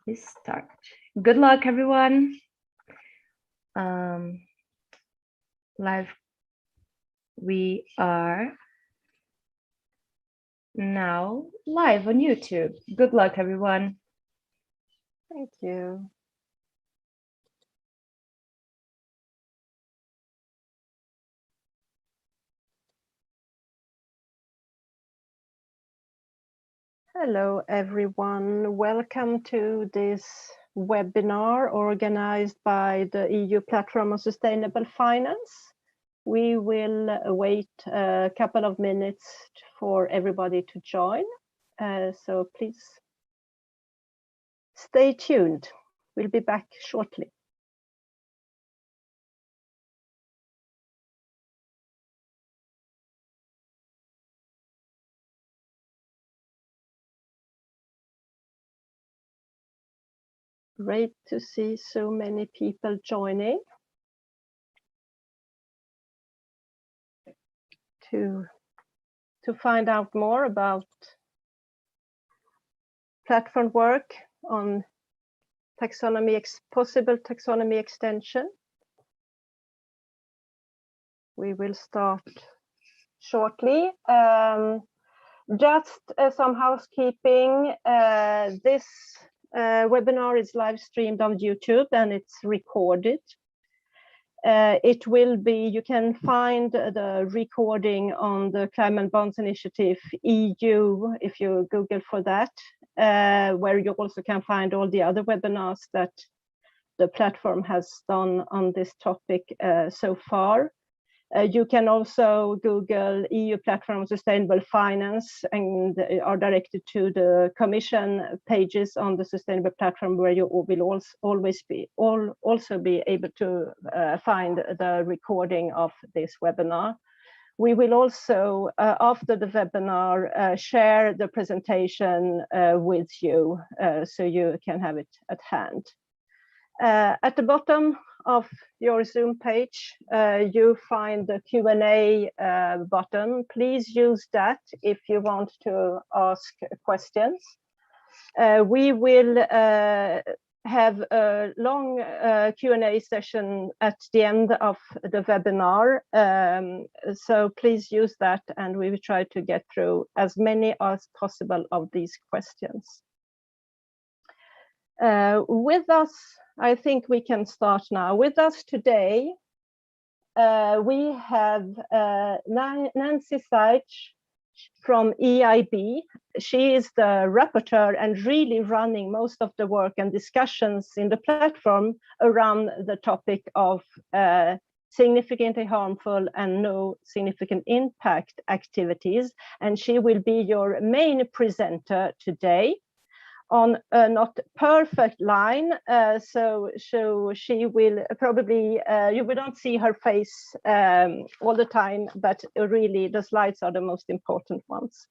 We start. Good luck, everyone. Live. We are now live on YouTube. Good luck, everyone. Thank you. Hello, everyone. Welcome to this webinar organized by the EU Platform on Sustainable Finance. We will wait a couple of minutes for everybody to join. So please stay tuned. We'll be back shortly. Great to see so many people joining to find out more about platform work on taxonomy, possible taxonomy extension. We will start shortly. Just some housekeeping. This webinar is live streamed on YouTube and it's recorded. It will be, you can find the recording on the Climate Bonds Initiative EU if you Google for that, where you also can find all the other webinars that the platform has done on this topic so far. You can also Google EU Platform on Sustainable Finance and are directed to the Commission pages on the Sustainable Platform, where you will also be able to find the recording of this webinar. We will also, after the webinar, share the presentation with you so you can have it at hand. At the bottom of your Zoom page, you find the Q&A button. Please use that if you want to ask questions. We will have a long Q&A session at the end of the webinar. So please use that and we will try to get through as many as possible of these questions. With us, I think we can start now. With us today, we have Nancy Seitz from EIB. She is the rapporteur and really running most of the work and discussions in the platform around the topic of significantly harmful and no significant impact activities. And she will be your main presenter today on a not perfect line, so she will probably, you will not see her face all the time, but really the slides are the most important ones.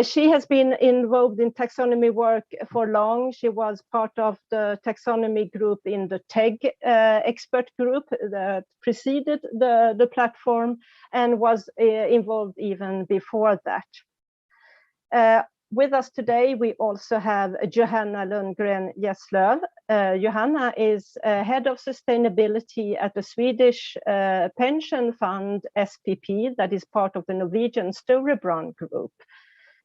She has been involved in taxonomy work for long. She was part of the taxonomy group in the TEG expert group that preceded the platform and was involved even before that. With us today, we also have Johanna Lundgren Jesslöv. Johanna is head of sustainability at the Swedish pension fund SPP, that is part of the Norwegian Storebrand group.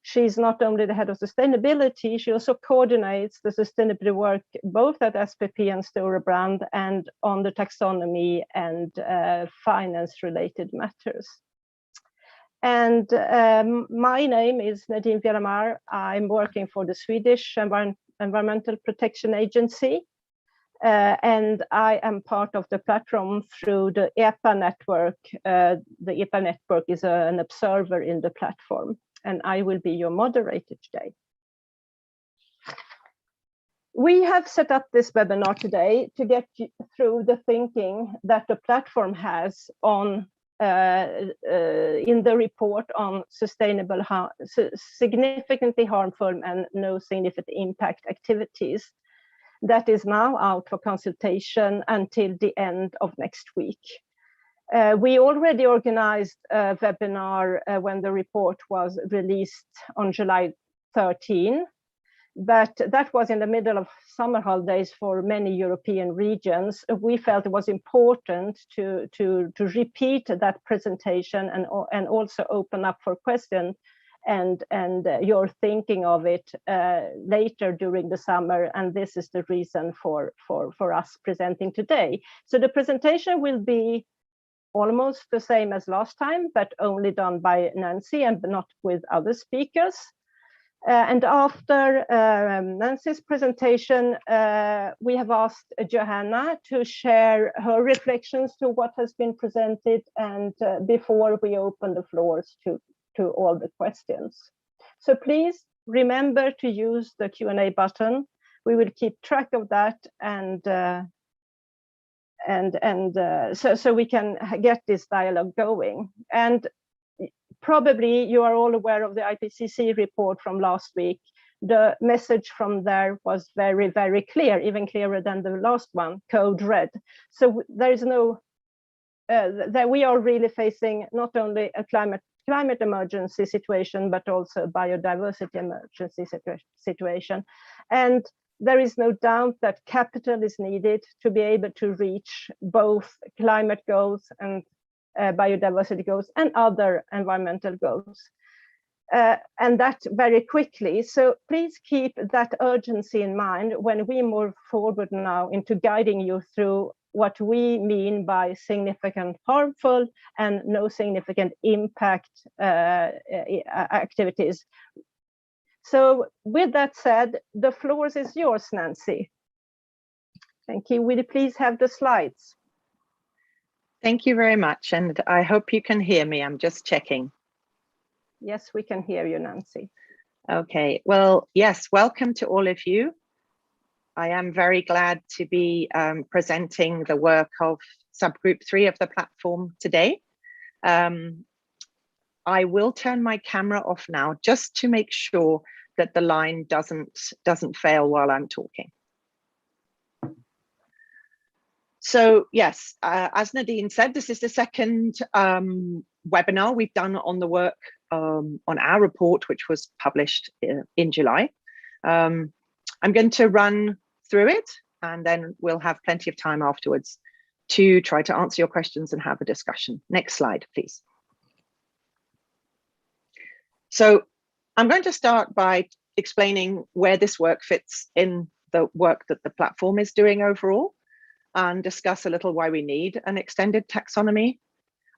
She's not only the head of sustainability, she also coordinates the sustainability work both at SPP and Storebrand and on the taxonomy and finance-related matters. And my name is Nadine Bjaramar. I'm working for the Swedish Environmental Protection Agency. And I am part of the platform through the EPA network. The EPA network is an observer in the platform, and I will be your moderator today. We have set up this webinar today to get you through the thinking that the platform has on in the report on significantly harmful and no significant impact activities that is now out for consultation until the end of next week. We already organized a webinar when the report was released on July 13. but that was in the middle of summer holidays for many European regions. We felt it was important to repeat that presentation and also open up for questions and your thinking of it later during the summer. And this is the reason for us presenting today. So the presentation will be almost the same as last time, but only done by Nancy and not with other speakers. And after Nancy's presentation, we have asked Johanna to share her reflections to what has been presented, and before we open the floors to all the questions. So please remember to use the Q&A button. We will keep track of that, so we can get this dialogue going. And probably you are all aware of the IPCC report from last week. The message from there was very, very clear, even clearer than the last one, code red. So there is no, that we are really facing not only a climate emergency situation, but also a biodiversity emergency situation. And there is no doubt that capital is needed to be able to reach both climate goals and biodiversity goals and other environmental goals, and that very quickly. So please keep that urgency in mind when we move forward now into guiding you through what we mean by significant harmful and no significant impact activities. So with that said, the floor is yours, Nancy. Thank you. Will you please have the slides? Thank you very much, and I hope you can hear me. I'm just checking. Yes, we can hear you, Nancy. Okay, well, yes, welcome to all of you. I am very glad to be presenting the work of subgroup 3 of the platform today. I will turn my camera off now just to make sure that the line doesn't fail while I'm talking. So yes, as Nadine said, this is the second webinar we've done on the work on our report, which was published in July. I'm going to run through it, and then we'll have plenty of time afterwards to try to answer your questions and have a discussion. Next slide, please. So I'm going to start by explaining where this work fits in the work that the platform is doing overall, and discuss a little why we need an extended taxonomy.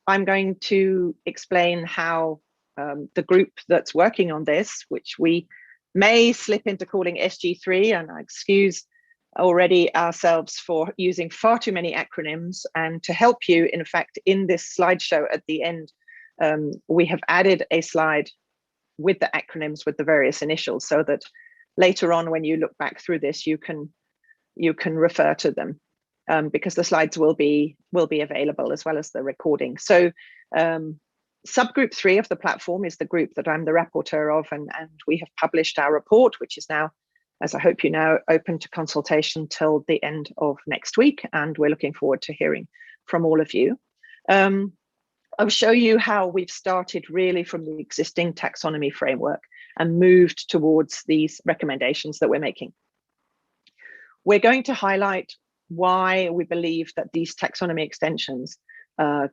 I'm going to explain how the group that's working on this, which we may slip into calling SG3, and I excuse already ourselves for using far too many acronyms, and to help you, in fact, in this slideshow at the end, we have added a slide with the acronyms with the various initials, so that later on when you look back through this, you can refer to them. Because the slides will be available as well as the recording. So subgroup 3 of the platform is the group that I'm the rapporteur of, and we have published our report, which is now, as I hope you know, open to consultation till the end of next week, and we're looking forward to hearing from all of you. I'll show you how we've started really from the existing taxonomy framework and moved towards these recommendations that we're making. We're going to highlight why we believe that these taxonomy extensions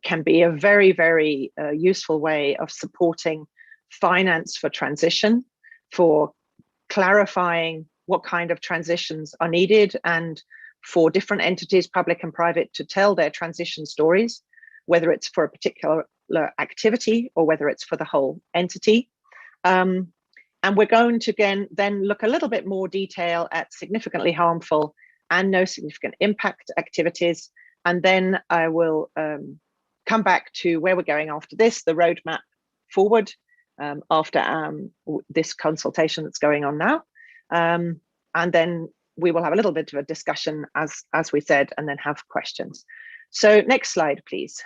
can be a very, very useful way of supporting finance for transition, for clarifying what kind of transitions are needed, and for different entities, public and private, to tell their transition stories, whether it's for a particular activity or whether it's for the whole entity. And we're going to then look a little bit more detail at significantly harmful and no significant impact activities. And then I will come back to where we're going after this, the roadmap forward after this consultation that's going on now. And then we will have a little bit of a discussion, as we said, and then have questions. So next slide, please.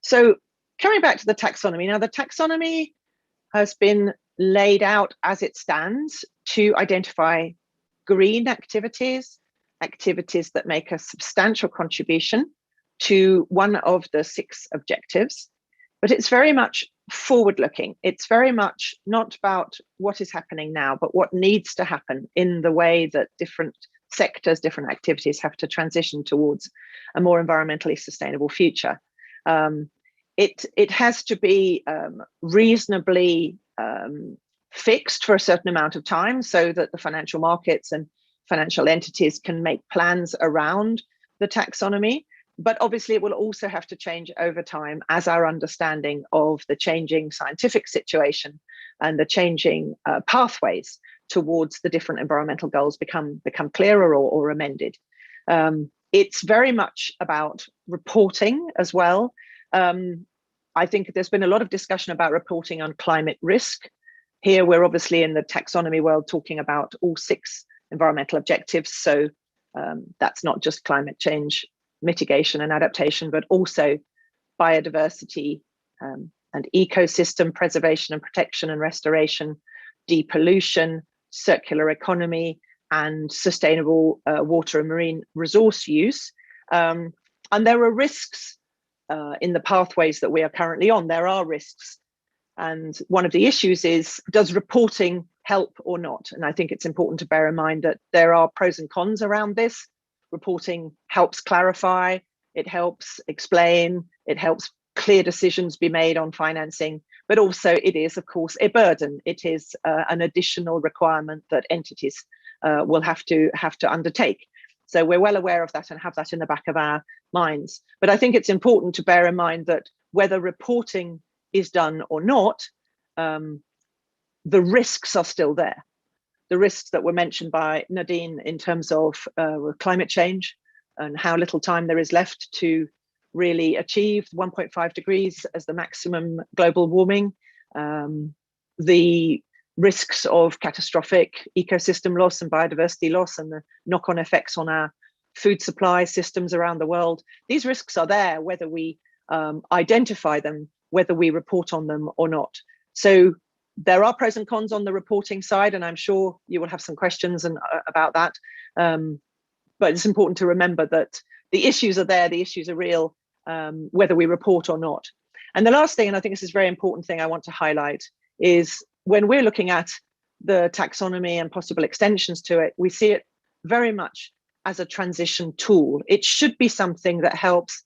So coming back to the taxonomy. Now, the taxonomy has been laid out as it stands to identify green activities, activities that make a substantial contribution to one of the 6 objectives. But it's very much forward-looking. It's very much not about what is happening now, but what needs to happen in the way that different sectors, different activities have to transition towards a more environmentally sustainable future. It has to be reasonably fixed for a certain amount of time so that the financial markets and financial entities can make plans around the taxonomy. But obviously it will also have to change over time as our understanding of the changing scientific situation and the changing pathways towards the different environmental goals become clearer or amended. It's very much about reporting as well. I think there's been a lot of discussion about reporting on climate risk. Here we're obviously in the taxonomy world talking about all 6 environmental objectives. So that's not just climate change mitigation and adaptation, but also biodiversity and ecosystem preservation and protection and restoration, depollution, circular economy, and sustainable water and marine resource use. And there are risks in the pathways that we are currently on. There are risks. And one of the issues is, does reporting help or not? And I think it's important to bear in mind that there are pros and cons around this. Reporting helps clarify, it helps explain, it helps clear decisions be made on financing, but also it is, of course, a burden. It is an additional requirement that entities will have to undertake. So we're well aware of that and have that in the back of our minds. But I think it's important to bear in mind that whether reporting is done or not, the risks are still there. The risks that were mentioned by Nadine in terms of climate change and how little time there is left to really achieve 1.5 degrees as the maximum global warming, the risks of catastrophic ecosystem loss and biodiversity loss and the knock-on effects on our food supply systems around the world. These risks are there, whether we identify them, whether we report on them or not. So there are pros and cons on the reporting side, and I'm sure you will have some questions about that. But it's important to remember that the issues are there, the issues are real, whether we report or not. And the last thing, and I think this is a very important thing I want to highlight, is when we're looking at the taxonomy and possible extensions to it, we see it very much as a transition tool. It should be something that helps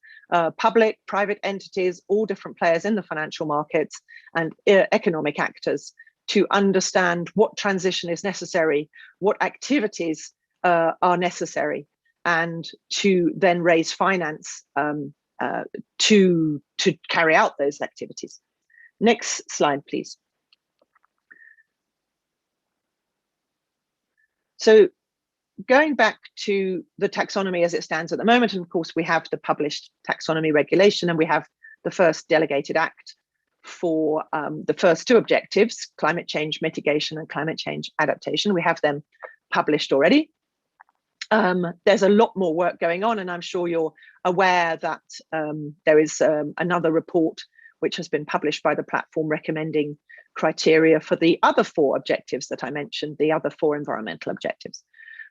public, private entities, all different players in the financial markets and economic actors to understand what transition is necessary, what activities are necessary, and to then raise finance to carry out those activities. Next slide, please. So going back to the taxonomy as it stands at the moment, and of course we have the published taxonomy regulation and we have the first delegated act for the first 2 objectives, climate change mitigation and climate change adaptation. We have them published already. There's a lot more work going on, and I'm sure you're aware that there is another report which has been published by the platform recommending criteria for the other 4 objectives that I mentioned, the other 4 environmental objectives.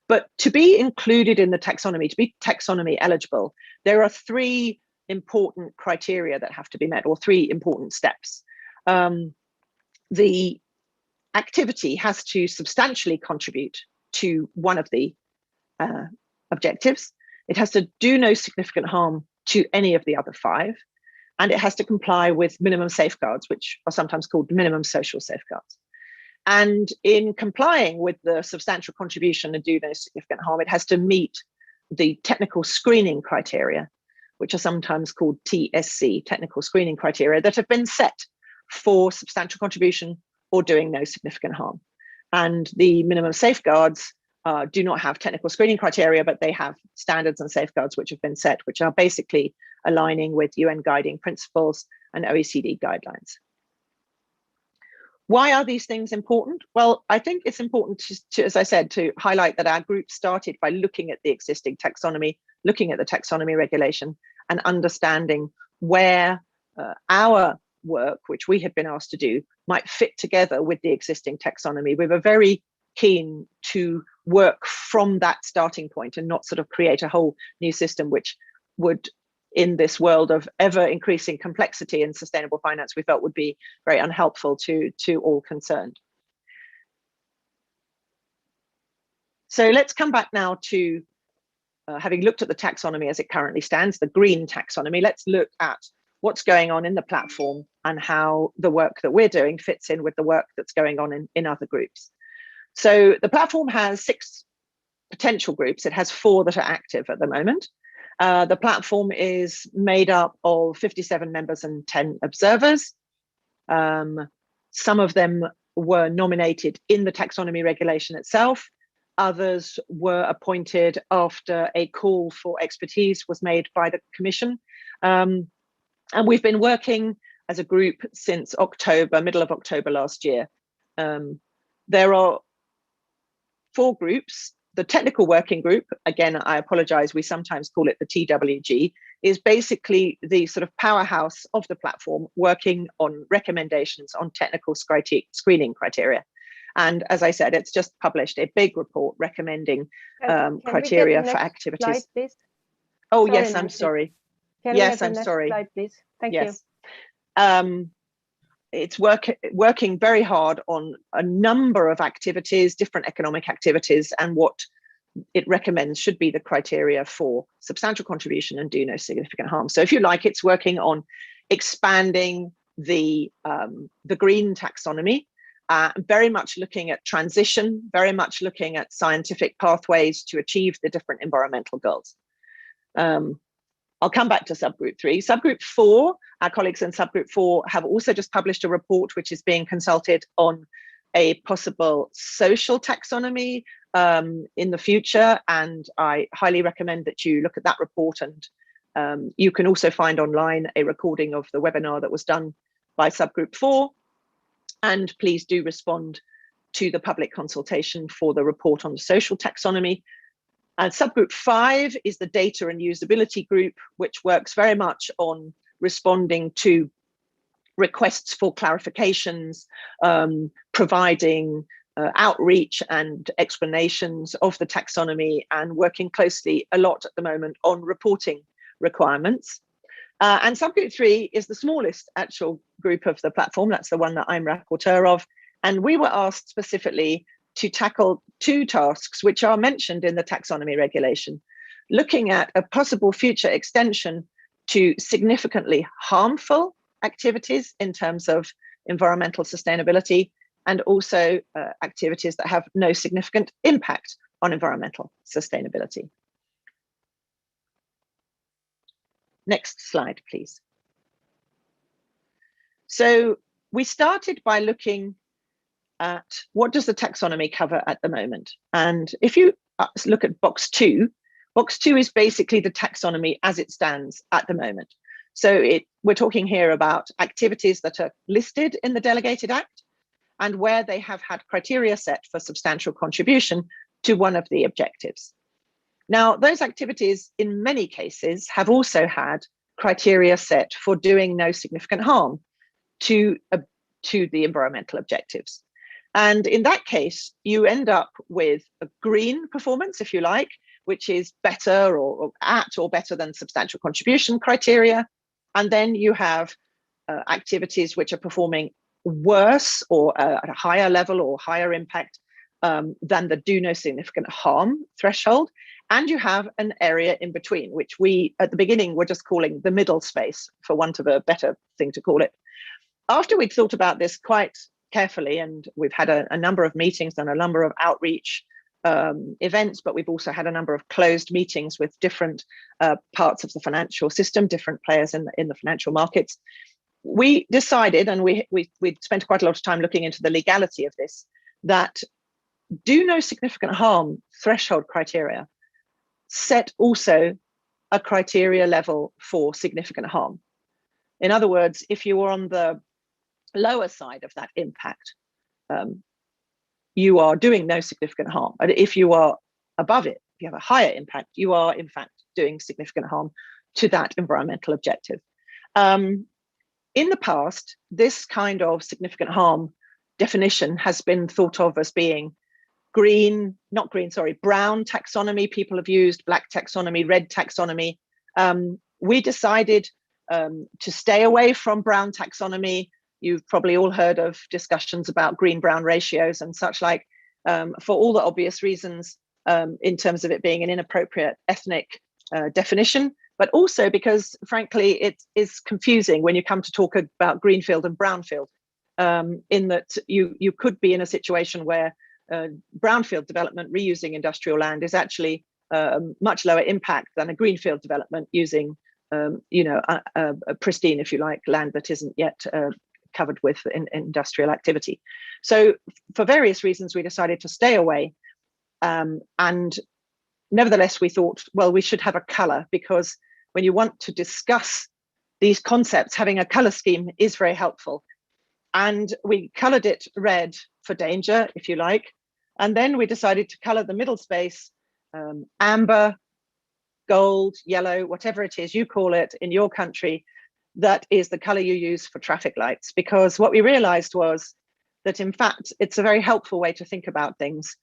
But to be included in the taxonomy, to be taxonomy eligible, there are 3 important criteria that have to be met, or 3 important steps. The activity has to substantially contribute to one of the objectives. It has to do no significant harm to any of the other 5. And it has to comply with minimum safeguards, which are sometimes called minimum social safeguards. And in complying with the substantial contribution and do no significant harm, it has to meet the technical screening criteria, which are sometimes called TSC, technical screening criteria, that have been set for substantial contribution or doing no significant harm. And the minimum safeguards do not have technical screening criteria, but they have standards and safeguards which have been set, which are basically aligning with UN guiding principles and OECD guidelines. Why are these things important? Well, I think it's important to, as I said, to highlight that our group started by looking at the existing taxonomy, looking at the taxonomy regulation and understanding where our work, which we had been asked to do, might fit together with the existing taxonomy. We were very keen to work from that starting point and not sort of create a whole new system which would in this world of ever increasing complexity in sustainable finance, we felt would be very unhelpful to all concerned. So let's come back now to having looked at the taxonomy as it currently stands, the green taxonomy. Let's look at what's going on in the platform and how the work that we're doing fits in with the work that's going on in other groups. So the platform has 6 potential groups. It has 4 that are active at the moment. The platform is made up of 57 members and 10 observers. Some of them were nominated in the taxonomy regulation itself. Others were appointed after a call for expertise was made by the Commission. And we've been working as a group since October, middle of October last year. There are 4 groups. The technical working group, again, I apologize, we sometimes call it the TWG, is basically the sort of powerhouse of the platform, working on recommendations on technical screening criteria. And as I said, it's just published a big report recommending criteria for activities. Slide, oh, sorry, yes, I'm Nancy. sorry. Can yes, we I'm have the sorry. next slide, please? Thank yes. you. It's working very hard on a number of activities, different economic activities, and what it recommends should be the criteria for substantial contribution and do no significant harm. So if you like, it's working on expanding the green taxonomy, very much looking at transition, very much looking at scientific pathways to achieve the different environmental goals. I'll come back to subgroup 3. Subgroup 4, our colleagues in subgroup 4 have also just published a report which is being consulted on a possible social taxonomy in the future, and I highly recommend that you look at that report. And you can also find online a recording of the webinar that was done by subgroup 4, and please do respond to the public consultation for the report on the social taxonomy. And subgroup 5 is the data and usability group, which works very much on responding to requests for clarifications, providing outreach and explanations of the taxonomy, and working closely a lot at the moment on reporting requirements. And subgroup 3 is the smallest actual group of the platform. That's the one that I'm rapporteur of. And we were asked specifically to tackle 2 tasks which are mentioned in the taxonomy regulation, looking at a possible future extension to significantly harmful activities in terms of environmental sustainability, and also activities that have no significant impact on environmental sustainability. Next slide, please. So we started by looking at what does the taxonomy cover at the moment. And if you look at box 2 is basically the taxonomy as it stands at the moment. So we're talking here about activities that are listed in the Delegated Act and where they have had criteria set for substantial contribution to one of the objectives. Now, those activities in many cases have also had criteria set for doing no significant harm to the environmental objectives. And in that case, you end up with a green performance, if you like, which is better or at or better than substantial contribution criteria. And then you have activities which are performing worse or at a higher level or higher impact than the do no significant harm threshold. And you have an area in between, which we at the beginning were just calling the middle space, for want of a better thing to call it. After we'd thought about this quite carefully, and we've had a number of meetings and a number of outreach events, but we've also had a number of closed meetings with different parts of the financial system, different players in the financial markets. We decided, and we spent quite a lot of time looking into the legality of this, that do no significant harm threshold criteria set also a criteria level for significant harm. In other words, if you are on the lower side of that impact, you are doing no significant harm. And if you are above it, if you have a higher impact, you are in fact doing significant harm to that environmental objective. In the past, this kind of significant harm definition has been thought of as being brown taxonomy. People have used black taxonomy, red taxonomy. we decided to stay away from brown taxonomy. You've probably all heard of discussions about green-brown ratios and such like, for all the obvious reasons, in terms of it being an inappropriate ethnic definition, but also because, frankly, it is confusing when you come to talk about greenfield and brownfield, in that you could be in a situation where brownfield development reusing industrial land is actually much lower impact than a greenfield development using, a pristine, if you like, land that isn't yet covered with industrial activity. So for various reasons, we decided to stay away. And nevertheless, we thought, well, we should have a color, because when you want to discuss these concepts, having a color scheme is very helpful. And we colored it red for danger, if you like. And then we decided to color the middle space amber, gold, yellow, whatever it is you call it in your country. That is the color you use for traffic lights, because what we realized was that, in fact, it's a very helpful way to think about things.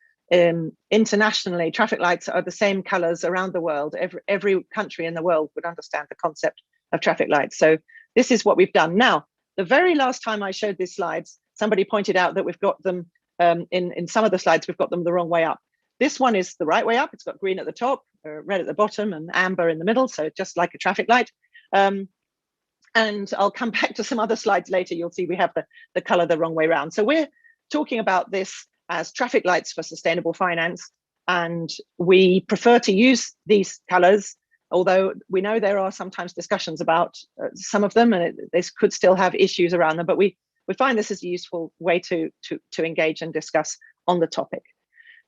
Internationally, traffic lights are the same colors around the world. Every country in the world would understand the concept of traffic lights. So this is what we've done. Now, the very last time I showed these slides, somebody pointed out that we've got them in some of the slides, we've got them the wrong way up. This one is the right way up. It's got green at the top, red at the bottom, and amber in the middle. So just like a traffic light. And I'll come back to some other slides later. You'll see we have the color the wrong way around. So we're talking about this as traffic lights for sustainable finance. And we prefer to use these colors, although we know there are sometimes discussions about some of them, and this could still have issues around them. But we find this is a useful way to engage and discuss on the topic.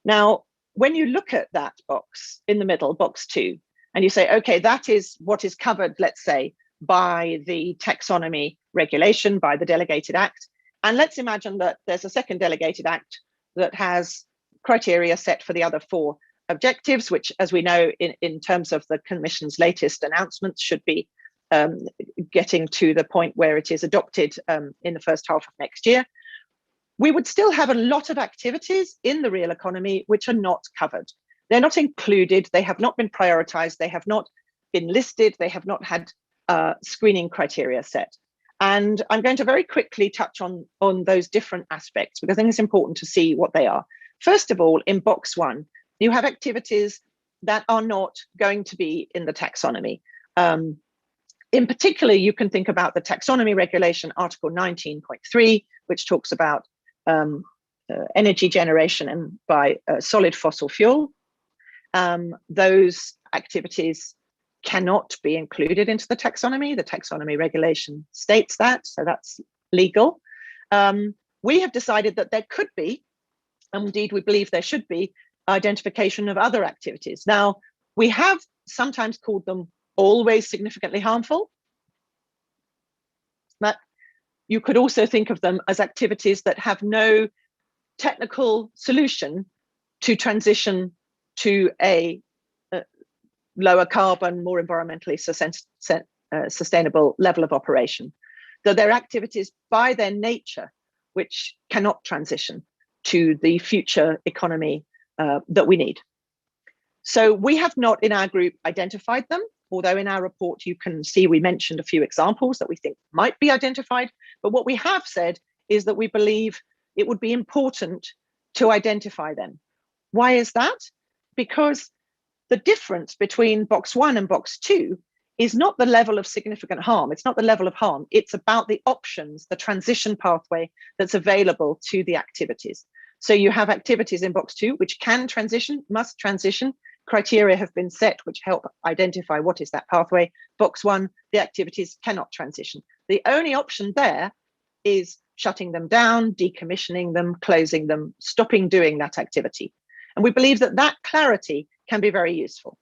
Now, when you look at that box in the middle, box 2, and you say, okay, that is what is covered, let's say, by the taxonomy regulation, by the delegated act. And let's imagine that there's a second delegated act that has criteria set for the other 4 objectives, which, as we know, in terms of the Commission's latest announcements, should be getting to the point where it is adopted in the first half of next year. We would still have a lot of activities in the real economy which are not covered. They're not included, they have not been prioritized, they have not been listed, they have not had screening criteria set. And I'm going to very quickly touch on those different aspects, because I think it's important to see what they are. First of all, in box 1, you have activities that are not going to be in the taxonomy. In particular, you can think about the taxonomy regulation, Article 19.3, which talks about energy generation and by solid fossil fuel. Those activities cannot be included into the taxonomy. The taxonomy regulation states that, so that's legal. We have decided that there could be, and indeed we believe there should be, identification of other activities. Now, we have sometimes called them always significantly harmful, but you could also think of them as activities that have no technical solution to transition to a lower carbon, more environmentally sustainable level of operation. Though they're activities by their nature which cannot transition to the future economy that we need. So we have not in our group identified them, although in our report you can see we mentioned a few examples that we think might be identified. But what we have said is that we believe it would be important to identify them. Why is that? Because the difference between box 1 and box 2 is not the level of significant harm. It's not the level of harm. It's about the options, the transition pathway that's available to the activities. So you have activities in box 2 which can transition, must transition. Criteria have been set which help identify what is that pathway. Box 1, the activities cannot transition. The only option there is shutting them down, decommissioning them, closing them, stopping doing that activity. And we believe that that clarity can be very useful.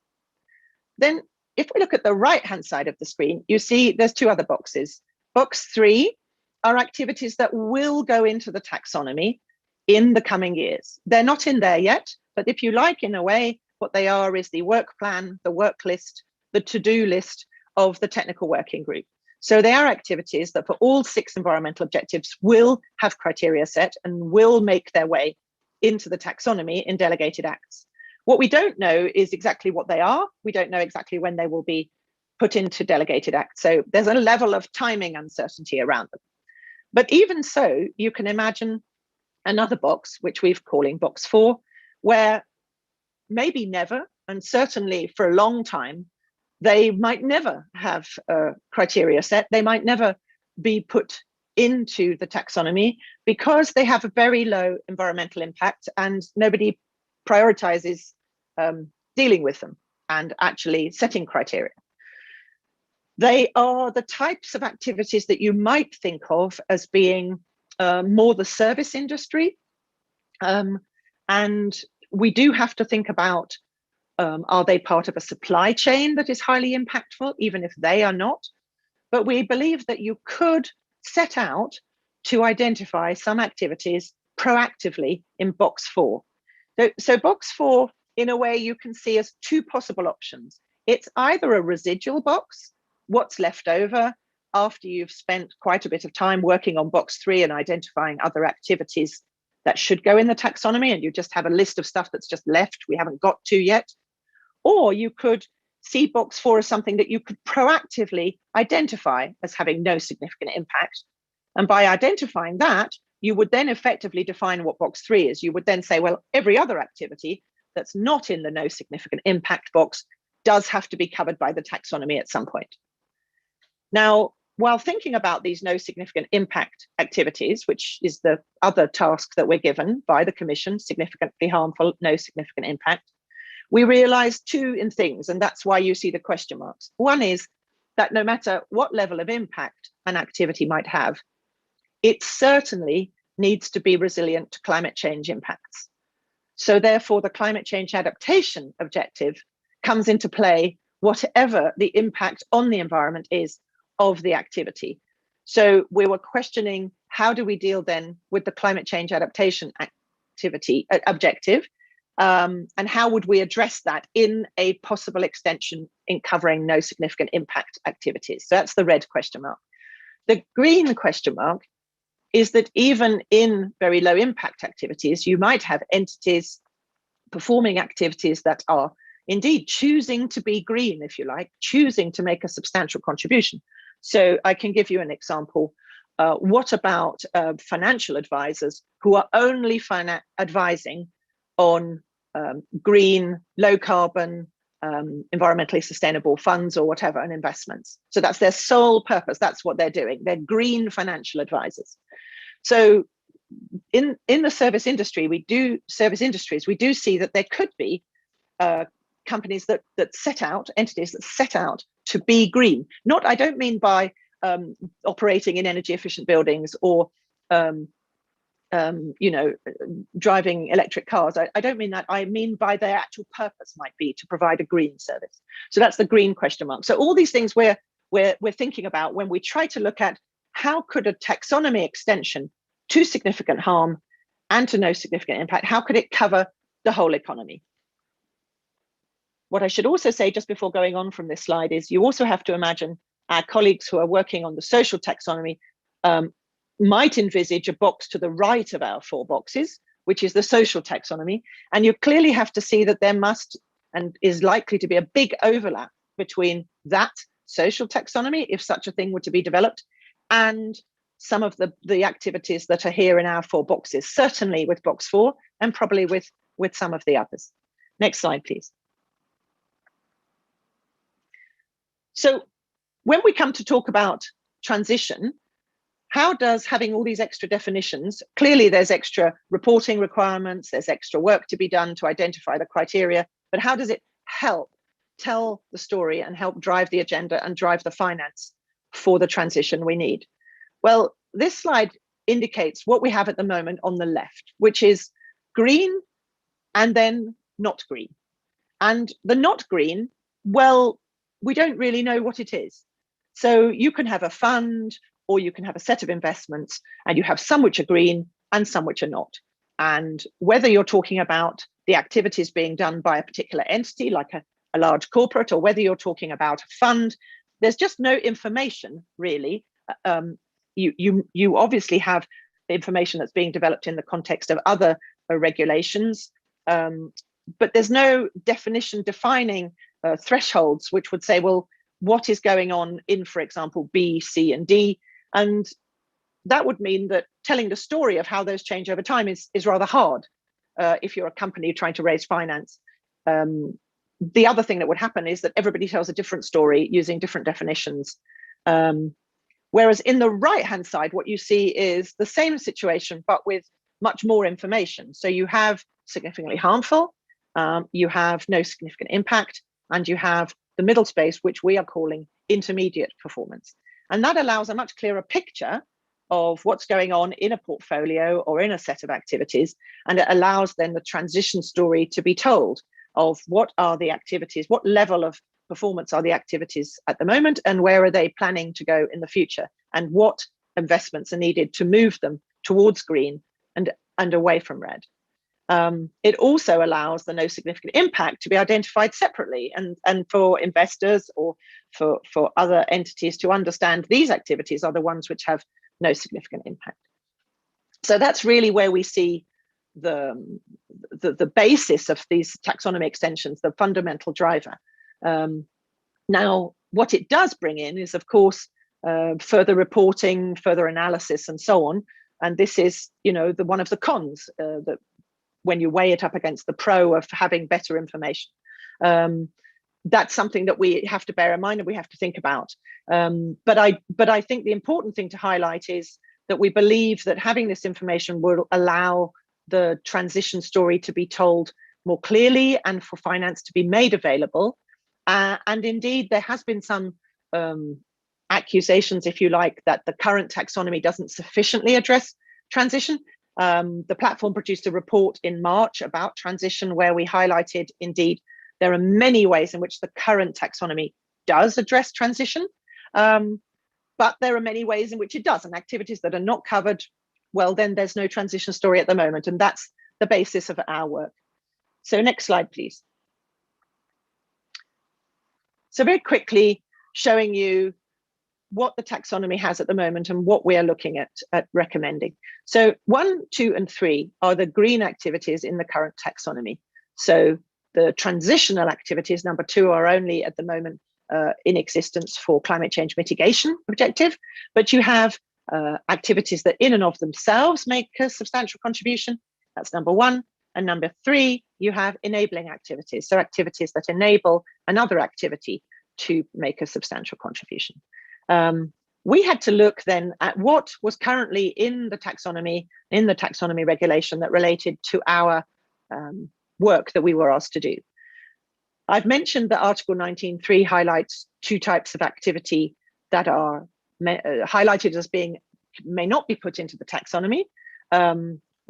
Then if we look at the right-hand side of the screen, you see there's 2 other boxes. Box 3 are activities that will go into the taxonomy in the coming years. They're not in there yet, but if you like, in a way, what they are is the work plan, the work list, the to-do list of the technical working group. So they are activities that for all 6 environmental objectives will have criteria set and will make their way into the taxonomy in delegated acts. What we don't know is exactly what they are. We don't know exactly when they will be put into delegated acts. So there's a level of timing uncertainty around them. But even so, you can imagine another box, which we're calling box 4, where maybe never, and certainly for a long time, they might never have a criteria set. They might never be put into the taxonomy because they have a very low environmental impact and nobody prioritizes dealing with them and actually setting criteria. They are the types of activities that you might think of as being more the service industry. And we do have to think about, are they part of a supply chain that is highly impactful, even if they are not? But we believe that you could set out to identify some activities proactively in box 4. So box 4, in a way, you can see as 2 possible options. It's either a residual box, what's left over after you've spent quite a bit of time working on box 3 and identifying other activities that should go in the taxonomy, and you just have a list of stuff that's just left we haven't got to yet. Or you could see box 4 as something that you could proactively identify as having no significant impact. And by identifying that, you would then effectively define what box 3 is. You would then say, well, every other activity that's not in the no significant impact box does have to be covered by the taxonomy at some point. Now, while thinking about these no significant impact activities, which is the other task that we're given by the Commission, significantly harmful, no significant impact, we realize 2 things, and that's why you see the question marks. One is that no matter what level of impact an activity might have, it certainly needs to be resilient to climate change impacts. So therefore, the climate change adaptation objective comes into play, whatever the impact on the environment is of the activity. So we were questioning, how do we deal then with the climate change adaptation activity objective? And how would we address that in a possible extension in covering no significant impact activities? So that's the red question mark. The green question mark is that even in very low impact activities, you might have entities performing activities that are indeed choosing to be green, if you like, choosing to make a substantial contribution. So I can give you an example. What about financial advisors who are only advising on green, low carbon, environmentally sustainable funds or whatever, and investments? So that's their sole purpose. That's what they're doing. They're green financial advisors. So in the service industries, we do see that there could be companies that set out, entities that set out to be green. I don't mean by operating in energy efficient buildings or driving electric cars. I don't mean that. I mean by their actual purpose might be to provide a green service. So that's the green question mark. So all these things we're thinking about when we try to look at how could a taxonomy extension to significant harm and to no significant impact, how could it cover the whole economy? What I should also say just before going on from this slide is you also have to imagine our colleagues who are working on the social taxonomy might envisage a box to the right of our 4 boxes, which is the social taxonomy. And you clearly have to see that there must and is likely to be a big overlap between that social taxonomy, if such a thing were to be developed, and some of the activities that are here in our 4 boxes, certainly with box 4 and probably with some of the others. Next slide, please. So when we come to talk about transition, how does having all these extra definitions, clearly there's extra reporting requirements, there's extra work to be done to identify the criteria, but how does it help tell the story and help drive the agenda and drive the finance for the transition we need? Well, this slide indicates what we have at the moment on the left, which is green and then not green. And the not green, well, we don't really know what it is. So you can have a fund or you can have a set of investments and you have some which are green and some which are not. And whether you're talking about the activities being done by a particular entity like a large corporate, or whether you're talking about a fund, there's just no information really. You obviously have the information that's being developed in the context of other regulations, but there's no definition defining thresholds which would say, well, what is going on in, for example, B, C, and D. And that would mean that telling the story of how those change over time is rather hard if you're a company trying to raise finance. The other thing that would happen is that everybody tells a different story using different definitions. Whereas in the right-hand side, what you see is the same situation, but with much more information. So you have significantly harmful, you have no significant impact, and you have the middle space, which we are calling intermediate performance. And that allows a much clearer picture of what's going on in a portfolio or in a set of activities. And it allows then the transition story to be told of what are the activities, what level of performance are the activities at the moment, and where are they planning to go in the future, and what investments are needed to move them towards green and away from red. It also allows the no significant impact to be identified separately, and for investors or for other entities to understand these activities are the ones which have no significant impact. So that's really where we see the basis of these taxonomy extensions, the fundamental driver. Now, what it does bring in is, of course, further reporting, further analysis, and so on. And this is, one of the cons that when you weigh it up against the pro of having better information. That's something that we have to bear in mind and we have to think about. But I think the important thing to highlight is that we believe that having this information will allow the transition story to be told more clearly and for finance to be made available. And indeed, there has been some accusations, if you like, that the current taxonomy doesn't sufficiently address transition. The platform produced a report in March about transition where we highlighted, indeed, there are many ways in which the current taxonomy does address transition, but there are many ways in which it doesn't. Activities that are not covered, well, then there's no transition story at the moment, and that's the basis of our work. So next slide, please. So very quickly showing you what the taxonomy has at the moment and what we are looking at recommending. So 1, 2, and 3 are the green activities in the current taxonomy. So the transitional activities, number 2, are only at the moment in existence for climate change mitigation objective, but you have activities that in and of themselves make a substantial contribution. That's number 1. And number 3, you have enabling activities. So activities that enable another activity to make a substantial contribution. We had to look then at what was currently in the taxonomy regulation that related to our work that we were asked to do. I've mentioned that Article 19.3 highlights 2 types of activity that are highlighted as may not be put into the taxonomy.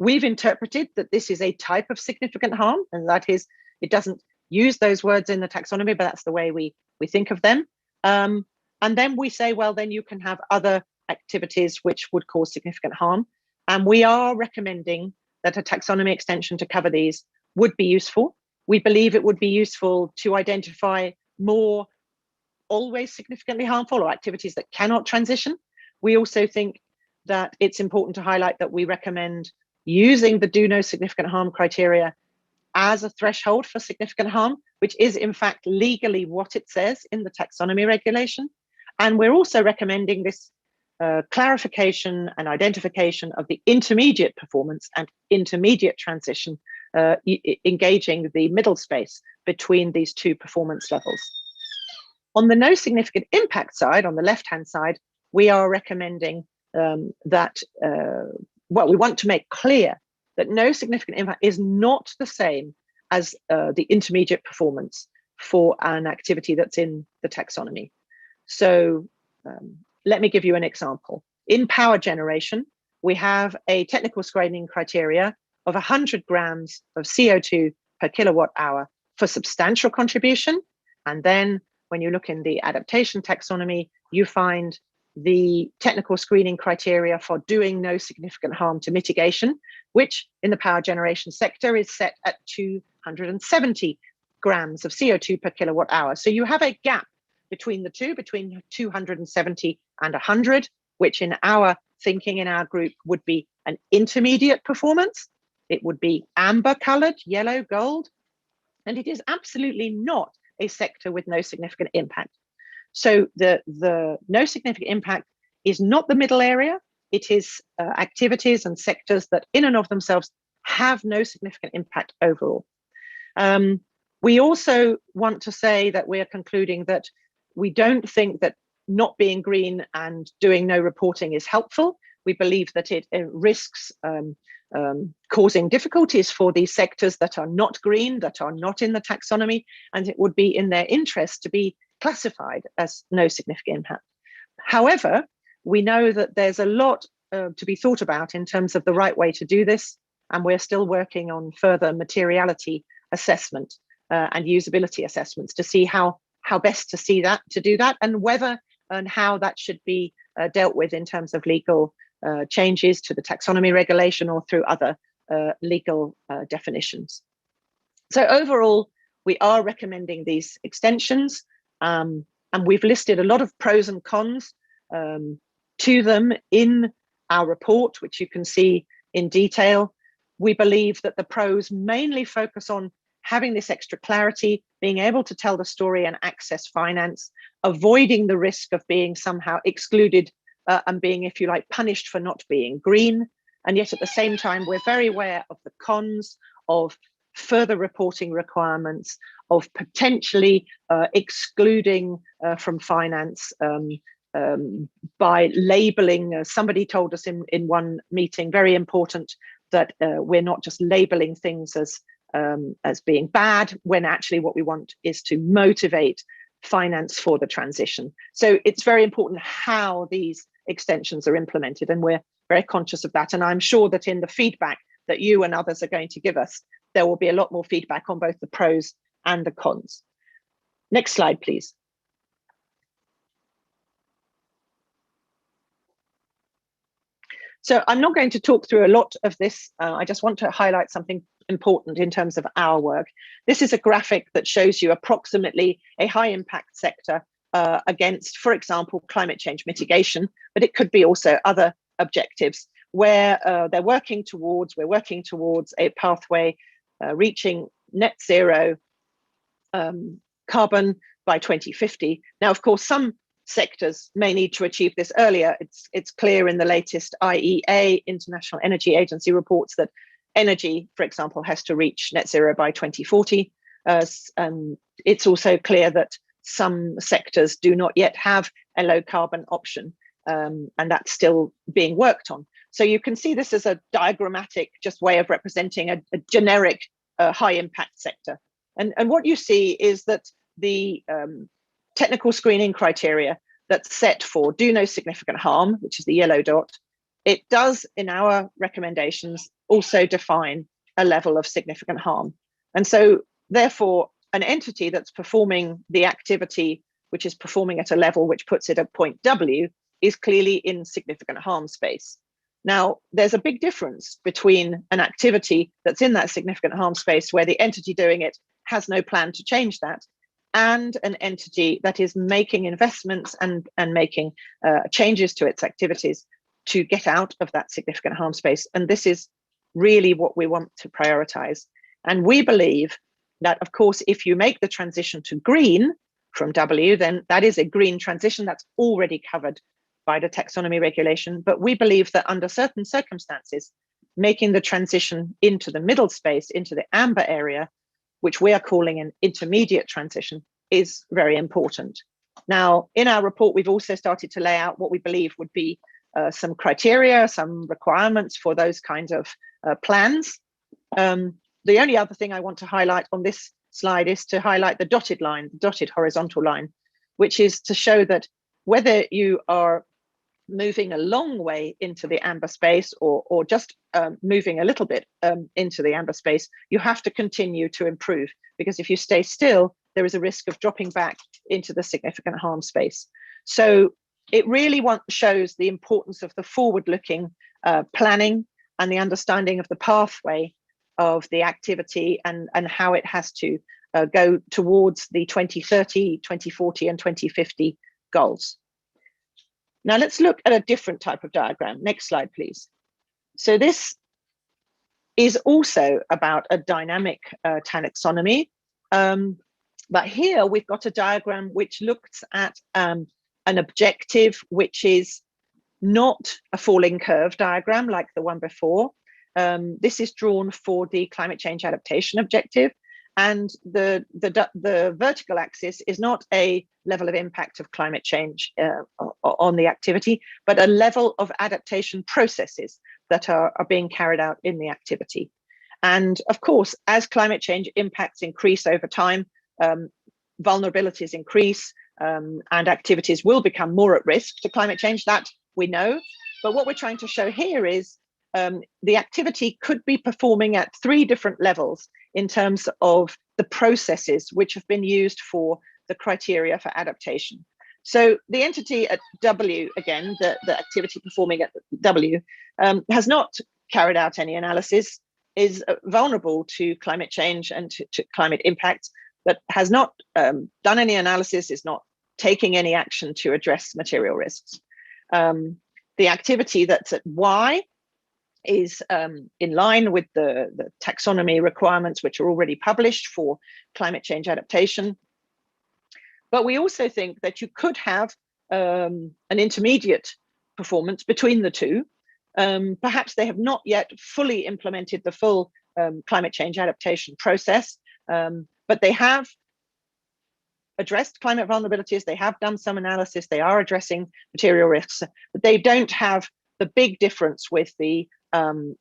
We've interpreted that this is a type of significant harm, and that is, it doesn't use those words in the taxonomy, but that's the way we think of them. And then we say, well, then you can have other activities which would cause significant harm. And we are recommending that a taxonomy extension to cover these would be useful. We believe it would be useful to identify more always significantly harmful or activities that cannot transition. We also think that it's important to highlight that we recommend using the do no significant harm criteria as a threshold for significant harm, which is in fact legally what it says in the taxonomy regulation. And we're also recommending this clarification and identification of the intermediate performance and intermediate transition, engaging the middle space between these 2 performance levels. On the no significant impact side, on the left-hand side, we are recommending that, we want to make clear that no significant impact is not the same as the intermediate performance for an activity that's in the taxonomy. So let me give you an example. In power generation, we have a technical screening criteria of 100 grams of CO2 per kilowatt hour for substantial contribution. And then when you look in the adaptation taxonomy, you find the technical screening criteria for doing no significant harm to mitigation, which in the power generation sector is set at 270 grams of CO2 per kilowatt hour. So you have a gap between the two, between 270 and 100, which in our thinking in our group would be an intermediate performance. It would be amber colored, yellow, gold, and it is absolutely not a sector with no significant impact. So the no significant impact is not the middle area. It is activities and sectors that in and of themselves have no significant impact overall. We also want to say that we are concluding that we don't think that not being green and doing no reporting is helpful. We believe that it risks causing difficulties for these sectors that are not green, that are not in the taxonomy, and it would be in their interest to be classified as no significant impact. However, we know that there's a lot to be thought about in terms of the right way to do this, and we're still working on further materiality assessment and usability assessments to see how best to do that, and whether and how that should be dealt with in terms of legal changes to the taxonomy regulation or through other legal definitions. So overall, we are recommending these extensions, and we've listed a lot of pros and cons to them in our report, which you can see in detail. We believe that the pros mainly focus on having this extra clarity, being able to tell the story and access finance, avoiding the risk of being somehow excluded and being, if you like, punished for not being green. And yet at the same time, we're very aware of the cons of further reporting requirements, of potentially excluding from finance by labeling. Somebody told us in one meeting, very important, that we're not just labeling things as being bad, when actually what we want is to motivate finance for the transition. So it's very important how these extensions are implemented, and we're very conscious of that. And I'm sure that in the feedback that you and others are going to give us, there will be a lot more feedback on both the pros and the cons. Next slide, please. So I'm not going to talk through a lot of this. I just want to highlight something important in terms of our work. This is a graphic that shows you approximately a high impact sector against, for example, climate change mitigation, but it could be also other objectives where we're working towards a pathway reaching net zero carbon by 2050. Now, of course, some sectors may need to achieve this earlier. It's clear in the latest IEA, International Energy Agency, reports that energy, for example, has to reach net zero by 2040. It's also clear that some sectors do not yet have a low carbon option, and that's still being worked on. So you can see this as a diagrammatic just way of representing a generic high impact sector. And what you see is that the technical screening criteria that's set for do no significant harm, which is the yellow dot, it does in our recommendations also define a level of significant harm. And so therefore an entity that's performing the activity, which is performing at a level which puts it at point W, is clearly in significant harm space. Now, there's a big difference between an activity that's in that significant harm space where the entity doing it has no plan to change that, and an entity that is making investments and making changes to its activities to get out of that significant harm space. And this is really what we want to prioritize. And we believe that, of course, if you make the transition to green from W, then that is a green transition that's already covered by the taxonomy regulation. But we believe that under certain circumstances, making the transition into the middle space, into the amber area, which we are calling an intermediate transition, is very important. Now, in our report, we've also started to lay out what we believe would be some criteria, some requirements for those kinds of plans. The only other thing I want to highlight on this slide is to highlight the dotted line, the dotted horizontal line, which is to show that whether you are moving a long way into the amber space or just moving a little bit into the amber space, you have to continue to improve, because if you stay still, there is a risk of dropping back into the significant harm space. So it really shows the importance of the forward-looking planning and the understanding of the pathway of the activity and how it has to go towards the 2030, 2040 and 2050 goals. Now let's look at a different type of diagram. Next slide, please. So this is also about a dynamic taxonomy. But here we've got a diagram which looks at an objective which is not a falling curve diagram like the one before. This is drawn for the climate change adaptation objective, and the vertical axis is not a level of impact of climate change on the activity, but a level of adaptation processes that are being carried out in the activity. And of course, as climate change impacts increase over time, vulnerabilities increase, and activities will become more at risk to climate change, that we know. But what we're trying to show here is the activity could be performing at 3 different levels in terms of the processes which have been used for the criteria for adaptation. So the entity at W, again, the activity performing at W, has not carried out any analysis, is vulnerable to climate change and to climate impacts, but has not done any analysis, is not taking any action to address material risks. The activity that's at Y is in line with the taxonomy requirements, which are already published for climate change adaptation. But we also think that you could have an intermediate performance between the two. Perhaps they have not yet fully implemented the full climate change adaptation process, but they have addressed climate vulnerabilities, they have done some analysis, they are addressing material risks, but they don't have the big difference with the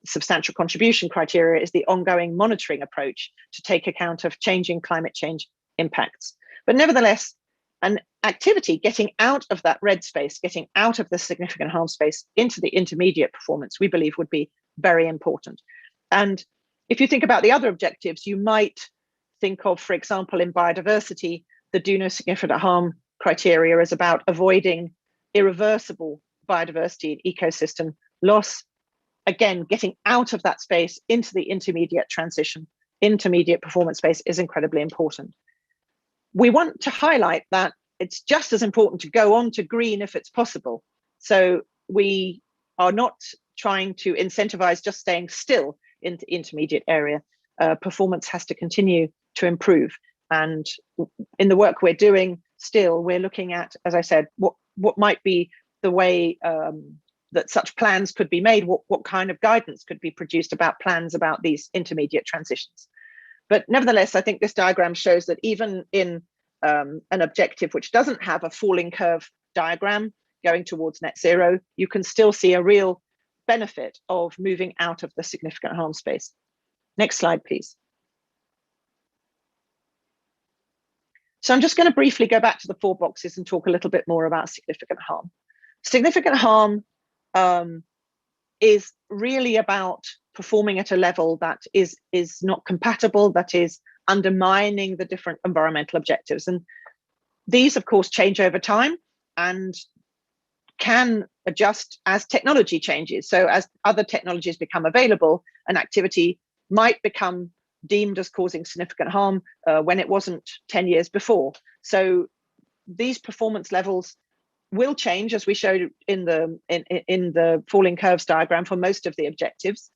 substantial contribution criteria is the ongoing monitoring approach to take account of changing climate change impacts. But nevertheless, an activity getting out of that red space, getting out of the significant harm space into the intermediate performance, we believe would be very important. And if you think about the other objectives, you might think of, for example, in biodiversity, the do no significant harm criteria is about avoiding irreversible biodiversity and ecosystem loss. Again, getting out of that space into the intermediate transition, intermediate performance space is incredibly important. We want to highlight that it's just as important to go on to green if it's possible. So we are not trying to incentivize just staying still in the intermediate area. Performance has to continue to improve. And in the work we're doing still, we're looking at, as I said, what might be the way that such plans could be made, what kind of guidance could be produced about plans about these intermediate transitions. But nevertheless, I think this diagram shows that even in an objective which doesn't have a falling curve diagram going towards net zero, you can still see a real benefit of moving out of the significant harm space. Next slide, please. So I'm just going to briefly go back to the 4 boxes and talk a little bit more about significant harm. Significant harm is really about performing at a level that is not compatible, that is undermining the different environmental objectives. And these, of course, change over time and can adjust as technology changes. So as other technologies become available, an activity might become deemed as causing significant harm when it wasn't 10 years before. So these performance levels will change, as we showed in the falling curves diagram for most of the objectives.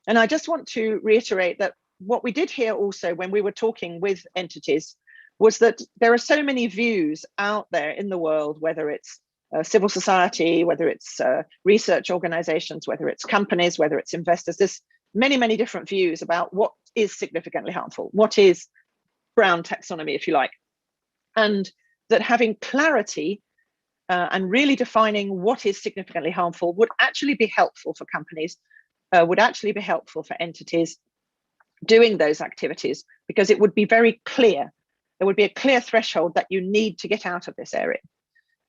And I just want to reiterate that what we did here also when we were talking with entities was that there are so many views out there in the world, whether it's civil society, whether it's research organizations, whether it's companies, whether it's investors. There's many, many different views about what is significantly harmful, what is brown taxonomy, if you like. And that having clarity and really defining what is significantly harmful would actually be helpful for companies, would actually be helpful for entities doing those activities, because it would be very clear. There would be a clear threshold that you need to get out of this area.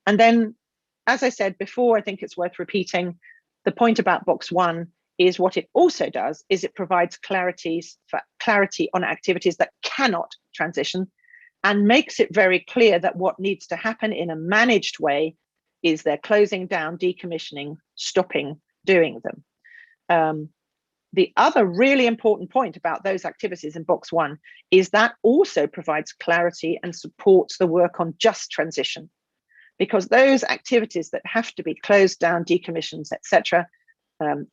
And then, as I said before, I think it's worth repeating, the point about box 1 is what it also does is it provides clarity on activities that cannot transition, and makes it very clear that what needs to happen in a managed way is they're closing down, decommissioning, stopping doing them. The other really important point about those activities in box 1 is that also provides clarity and supports the work on just transition, because those activities that have to be closed down, decommissioned, etc.,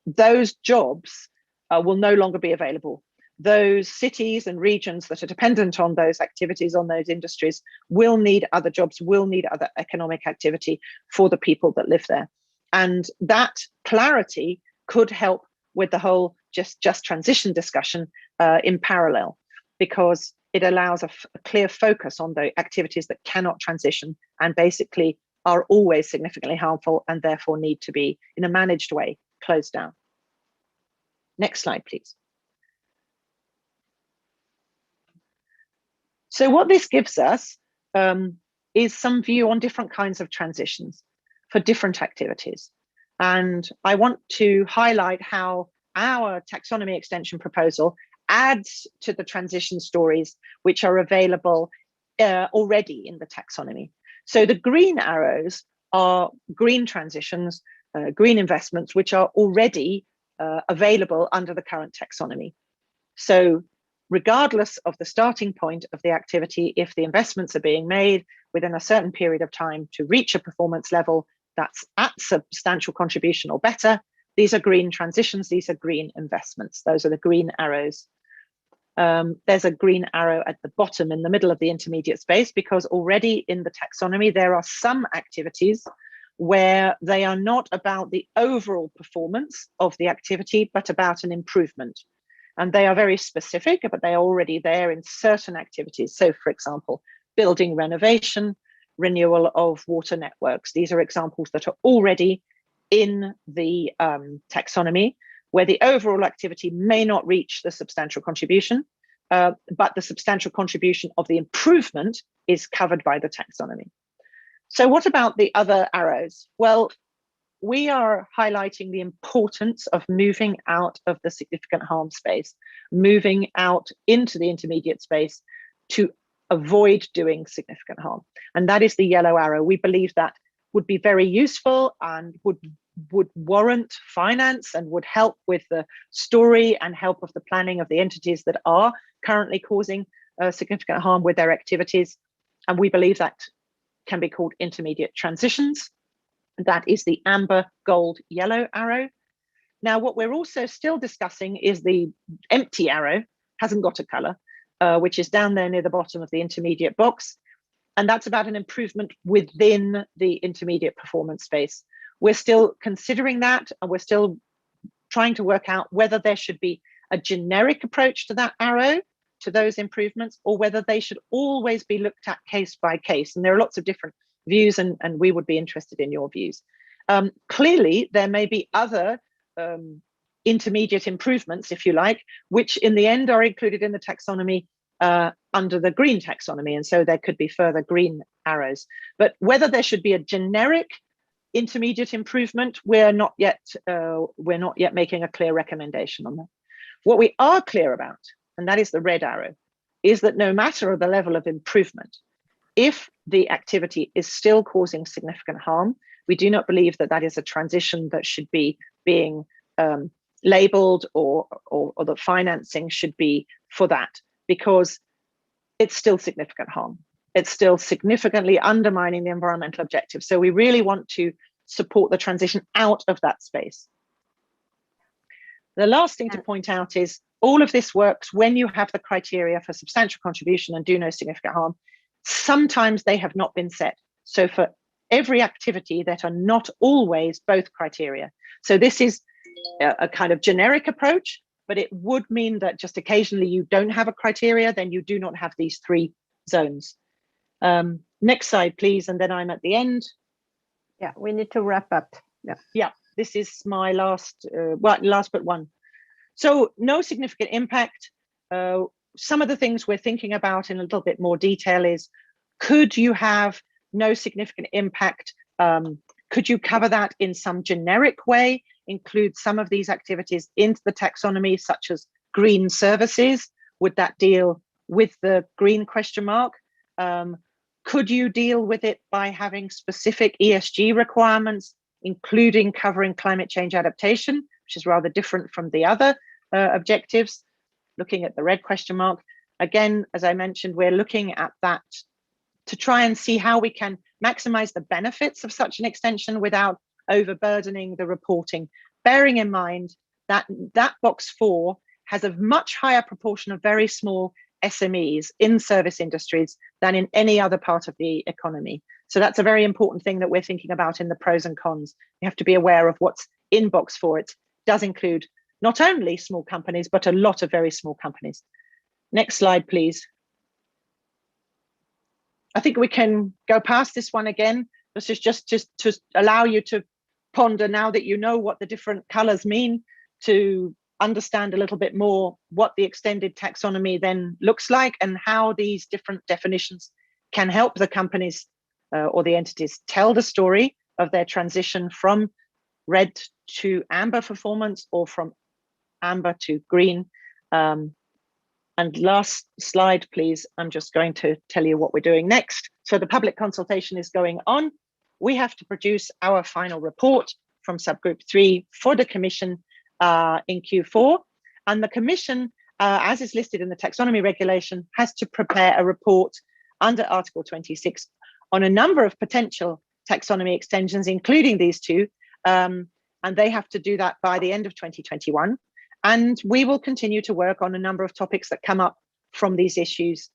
those jobs will no longer be available. those cities and regions that are dependent on those activities, on those industries, will need other jobs, will need other economic activity for the people that live there. And that clarity could help with the whole just transition discussion in parallel, because it allows a clear focus on the activities that cannot transition and basically are always significantly harmful and therefore need to be, in a managed way, closed down. Next slide, please. So what this gives us is some view on different kinds of transitions for different activities. And I want to highlight how our taxonomy extension proposal adds to the transition stories which are available already in the taxonomy. So the green arrows are green transitions, green investments, which are already available under the current taxonomy. So regardless of the starting point of the activity, if the investments are being made within a certain period of time to reach a performance level that's at substantial contribution or better, these are green transitions, these are green investments. Those are the green arrows. There's a green arrow at the bottom in the middle of the intermediate space, because already in the taxonomy, there are some activities where they are not about the overall performance of the activity, but about an improvement. And they are very specific, but they are already there in certain activities. So for example, building renovation, renewal of water networks. These are examples that are already in the taxonomy, where the overall activity may not reach the substantial contribution, but the substantial contribution of the improvement is covered by the taxonomy. So what about the other arrows? Well, we are highlighting the importance of moving out of the significant harm space, moving out into the intermediate space to avoid doing significant harm. And that is the yellow arrow. We believe that would be very useful and would warrant finance and would help with the story and help of the planning of the entities that are currently causing significant harm with their activities. And we believe that can be called intermediate transitions. That is the amber, gold, yellow arrow. Now, what we're also still discussing is the empty arrow, hasn't got a color, which is down there near the bottom of the intermediate box. And that's about an improvement within the intermediate performance space. We're still considering that, and we're still trying to work out whether there should be a generic approach to that arrow, to those improvements, or whether they should always be looked at case by case. And there are lots of different views, and we would be interested in your views. Clearly, there may be other intermediate improvements, if you like, which in the end are included in the taxonomy under the green taxonomy. And so there could be further green arrows. But whether there should be a generic intermediate improvement, we're not yet making a clear recommendation on that. What we are clear about, and that is the red arrow, is that no matter the level of improvement, if the activity is still causing significant harm, we do not believe that that is a transition that should be being labeled or the financing should be for that, because it's still significant harm. It's still significantly undermining the environmental objectives. So we really want to support the transition out of that space. The last thing to point out is all of this works when you have the criteria for substantial contribution and do no significant harm. Sometimes they have not been set. So for every activity that are not always both criteria. So this is a kind of generic approach, but it would mean that just occasionally you don't have a criteria, then you do not have these three zones. Next slide, please. And then I'm at the end. Yeah, we need to wrap up. Yeah, this is my last but one. So no significant impact. Some of the things we're thinking about in a little bit more detail is, could you have no significant impact? Could you cover that in some generic way, include some of these activities into the taxonomy, such as green services? Would that deal with the green question mark? Could you deal with it by having specific ESG requirements, including covering climate change adaptation, which is rather different from the other objectives? Looking at the red question mark. Again, as I mentioned, we're looking at that to try and see how we can maximize the benefits of such an extension without overburdening the reporting, bearing in mind that that box 4 has a much higher proportion of very small SMEs in service industries than in any other part of the economy. So that's a very important thing that we're thinking about in the pros and cons. You have to be aware of what's in box 4. It does include not only small companies, but a lot of very small companies. Next slide, please. I think we can go past this one again. This is just to allow you to ponder, now that you know what the different colors mean, to understand a little bit more what the extended taxonomy then looks like and how these different definitions can help the companies or the entities tell the story of their transition from red to amber performance or from amber to green. And last slide, please. I'm just going to tell you what we're doing next. So the public consultation is going on. We have to produce our final report from subgroup 3 for the Commission in Q4. And the Commission, as is listed in the taxonomy regulation, has to prepare a report under Article 26 on a number of potential taxonomy extensions, including these two. And they have to do that by the end of 2021. And we will continue to work on a number of topics that come up from these issues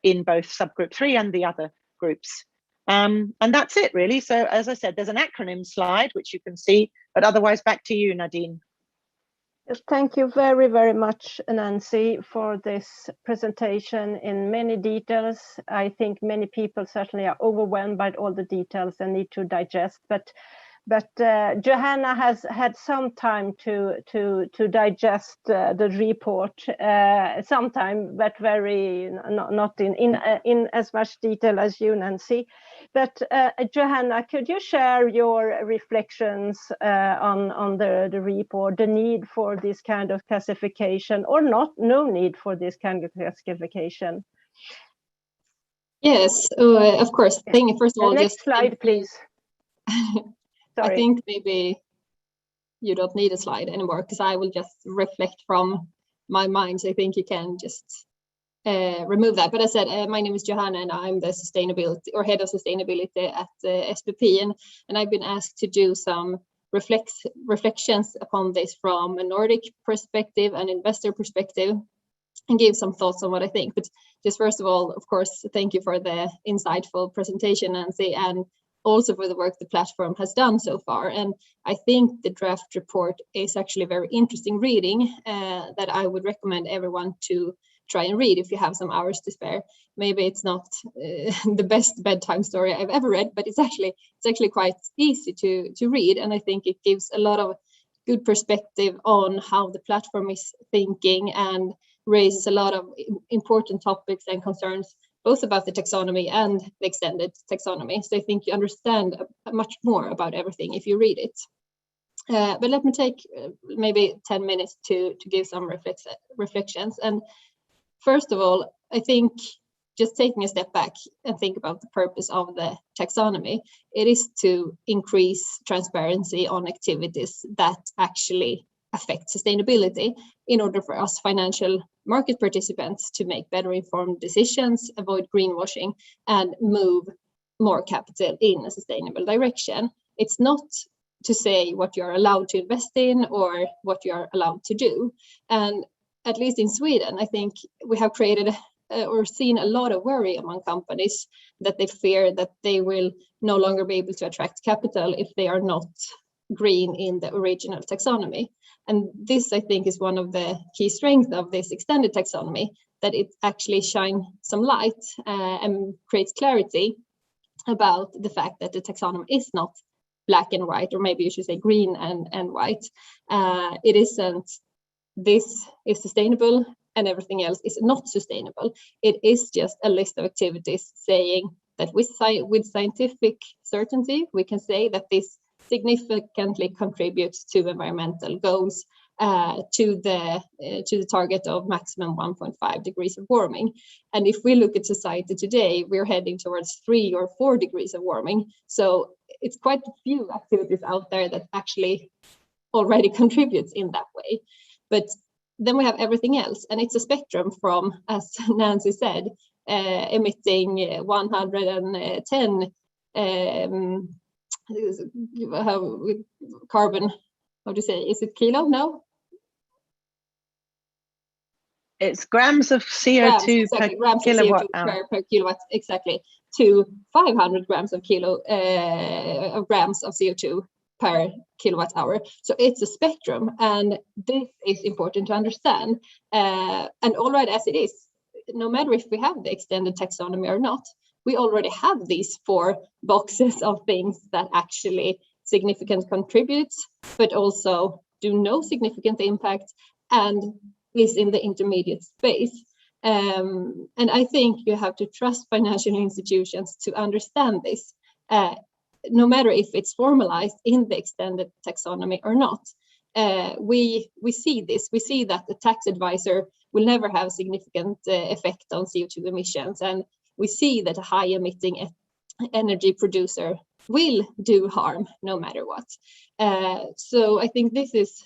in both subgroup 3 and the other groups. And that's it, really. So as I said, there's an acronym slide, which you can see, but otherwise back to you, Nadine. Thank you very, very much, Nancy, for this presentation in many details. I think many people certainly are overwhelmed by all the details and need to digest, but Johanna has had some time to digest the report, sometime, but very not in as much detail as you, Nancy. But Johanna, could you share your reflections on the report, the need for this kind of classification, or no need for this kind of classification? Yes, of course. First of all, next slide, please. I think maybe you don't need a slide anymore, because I will just reflect from my mind. So I think you can just remove that. But as I said, my name is Johanna, and I'm the sustainability or head of sustainability at SPP, and I've been asked to do some reflections upon this from a Nordic perspective and investor perspective, and give some thoughts on what I think. But just first of all, of course, thank you for the insightful presentation, Nancy, and also for the work the platform has done so far. And I think the draft report is actually very interesting reading that I would recommend everyone to try and read if you have some hours to spare. Maybe it's not the best bedtime story I've ever read, but it's actually quite easy to read. And I think it gives a lot of good perspective on how the platform is thinking, and raises a lot of important topics and concerns, both about the taxonomy and the extended taxonomy. So I think you understand much more about everything if you read it. But let me take maybe 10 minutes to give some reflections. And first of all, I think just taking a step back and think about the purpose of the taxonomy, it is to increase transparency on activities that actually affect sustainability, in order for us financial market participants to make better informed decisions, avoid greenwashing, and move more capital in a sustainable direction. It's not to say what you're allowed to invest in or what you're allowed to do. And at least in Sweden, I think we have created or seen a lot of worry among companies that they fear that they will no longer be able to attract capital if they are not green in the original taxonomy. And this, I think, is one of the key strengths of this extended taxonomy, that it actually shines some light and creates clarity about the fact that the taxonomy is not black and white, or maybe you should say green and white. It isn't, this is sustainable and everything else is not sustainable. It is just a list of activities saying that with scientific certainty, we can say that this significantly contributes to environmental goals, to the target of maximum 1.5 degrees of warming. And if we look at society today, we're heading towards 3 or 4 degrees of warming. So it's quite a few activities out there that actually already contributes in that way. But then we have everything else, and it's a spectrum from, as Nancy said, emitting 110 carbon, how do you say, is it kilo? No, It's grams of CO2 exactly, per grams kilowatt of CO2 hour. per kilowatt, exactly, to 500 grams of grams of CO2 per kilowatt hour. So it's a spectrum, and this is important to understand. And already as it is, no matter if we have the extended taxonomy or not, we already have these 4 boxes of things that actually significant contributes, but also do no significant impact and is in the intermediate space. And I think you have to trust financial institutions to understand this, no matter if it's formalized in the extended taxonomy or not. We see this. We see that the tax advisor will never have significant effect on CO2 emissions, and we see that a high emitting energy producer will do harm no matter what. So I think this is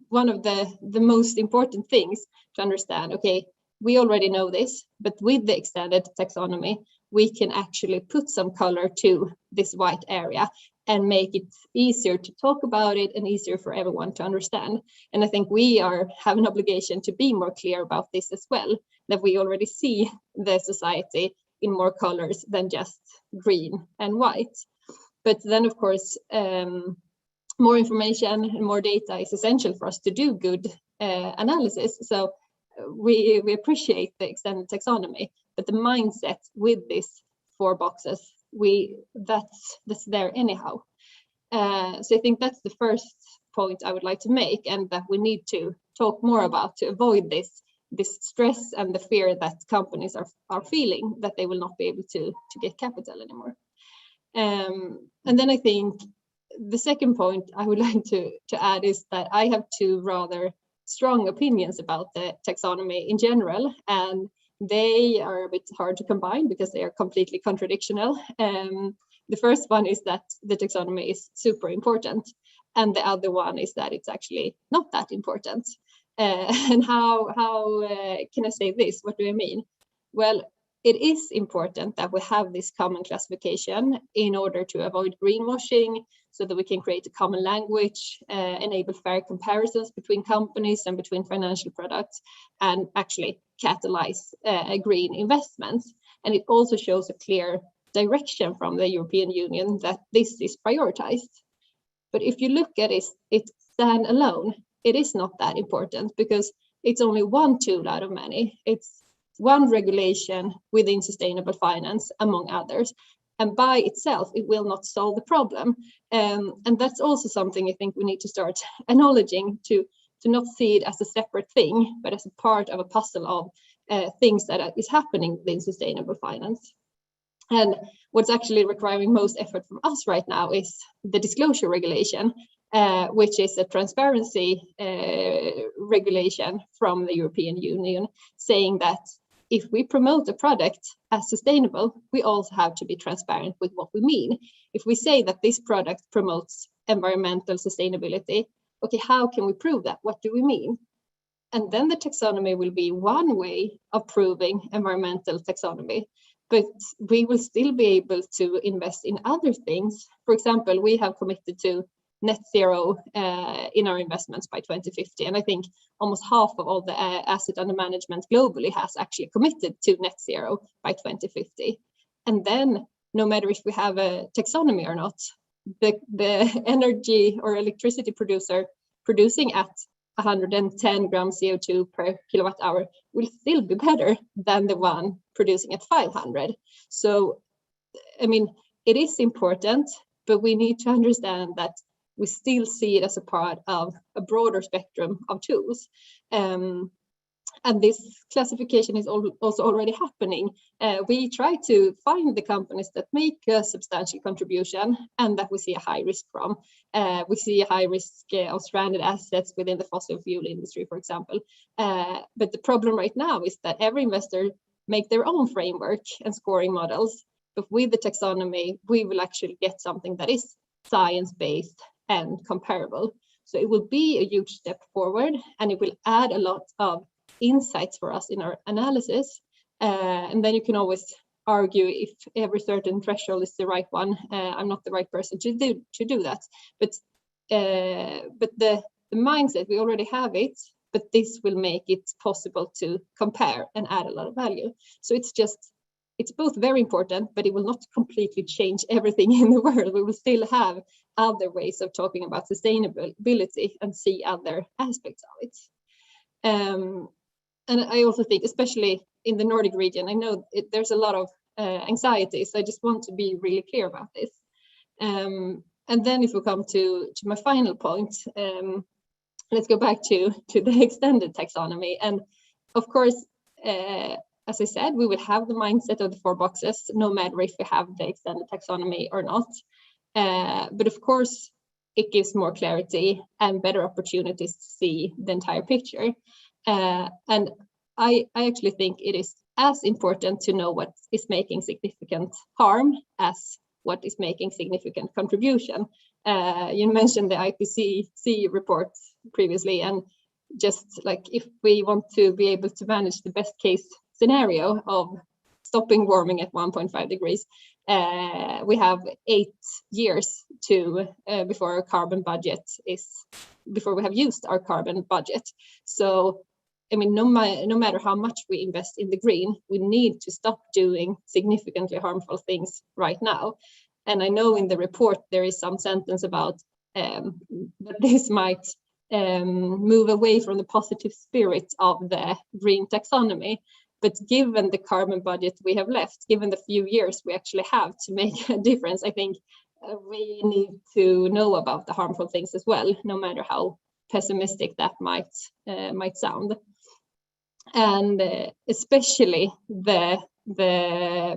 one of the most important things to understand. Okay, we already know this, but with the extended taxonomy, we can actually put some color to this white area and make it easier to talk about it and easier for everyone to understand. And I think we have an obligation to be more clear about this as well, that we already see the society in more colors than just green and white. But then, of course, more information and more data is essential for us to do good analysis. So we appreciate the extended taxonomy, but the mindset with these 4 boxes, that's there anyhow. So I think that's the first point I would like to make, and that we need to talk more about to avoid this stress and the fear that companies are feeling that they will not be able to get capital anymore. And then I think the second point I would like to add is that I have 2 rather strong opinions about the taxonomy in general, and they are a bit hard to combine because they are completely contradictional. The first one is that the taxonomy is super important, and the other one is that it's actually not that important. And how can I say this? What do I mean? Well, it is important that we have this common classification in order to avoid greenwashing, so that we can create a common language, enable fair comparisons between companies and between financial products, and actually catalyze green investments. And it also shows a clear direction from the European Union that this is prioritized. But if you look at it stand alone, it is not that important, because it's only one tool out of many. It's one regulation within sustainable finance, among others. And by itself, it will not solve the problem. And that's also something I think we need to start acknowledging, to not see it as a separate thing, but as a part of a puzzle of things that is happening within sustainable finance. And what's actually requiring most effort from us right now is the disclosure regulation, which is a transparency regulation from the European Union, saying that if we promote a product as sustainable, we also have to be transparent with what we mean. If we say that this product promotes environmental sustainability, okay, how can we prove that? What do we mean? And then the taxonomy will be one way of proving environmental taxonomy, but we will still be able to invest in other things. For example, we have committed to net zero in our investments by 2050. And I think almost half of all the asset under management globally has actually committed to net zero by 2050. And then no matter if we have a taxonomy or not, the energy or electricity producer producing at 110 grams CO2 per kilowatt hour will still be better than the one producing at 500. So, I mean, it is important, but we need to understand that we still see it as a part of a broader spectrum of tools. And this classification is also already happening. We try to find the companies that make a substantial contribution and that we see a high risk from. We see a high risk of stranded assets within the fossil fuel industry, for example. But the problem right now is that every investor make their own framework and scoring models. But with the taxonomy, we will actually get something that is science-based and comparable. So it will be a huge step forward, and it will add a lot of insights for us in our analysis. And then you can always argue if every certain threshold is the right one. I'm not the right person to do that. But the mindset, we already have it. but this will make it possible to compare and add a lot of value. So it's both very important, but it will not completely change everything in the world. We will still have other ways of talking about sustainability and see other aspects of it. And I also think, especially in the Nordic region, I know there's a lot of anxiety, so I just want to be really clear about this. And then if we come to my final point, let's go back to the extended taxonomy. And of course, as I said, we will have the mindset of the 4 boxes, no matter if we have the extended taxonomy or not. But of course, it gives more clarity and better opportunities to see the entire picture. And I actually think it is as important to know what is making significant harm as what is making significant contribution. You mentioned the IPCC report previously, and just like if we want to be able to manage the best case scenario of stopping warming at 1.5 degrees, we have 8 years to before our carbon budget before we have used our carbon budget. So I mean, no matter how much we invest in the green, we need to stop doing significantly harmful things right now. And I know in the report there is some sentence about that this might move away from the positive spirit of the green taxonomy. But given the carbon budget we have left, given the few years we actually have to make a difference, I think we need to know about the harmful things as well, no matter how pessimistic that might sound. And especially the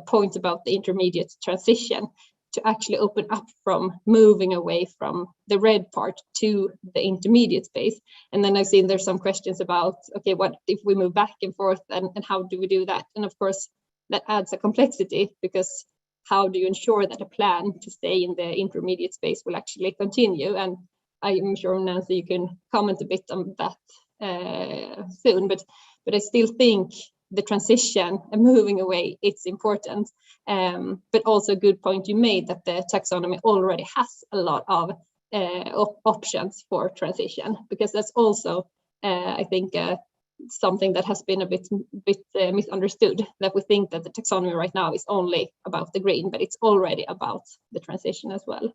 point about the intermediate transition, to actually open up from moving away from the red part to the intermediate space. And then I've seen there's some questions about, okay, what if we move back and forth, and how do we do that? And of course, that adds a complexity, because how do you ensure that a plan to stay in the intermediate space will actually continue? And I'm sure, Nancy, you can comment a bit on that soon, but I still think the transition and moving away, it's important. But also a good point you made that the taxonomy already has a lot of options for transition, because that's also, I think, something that has been a bit misunderstood, that we think that the taxonomy right now is only about the green, but it's already about the transition as well.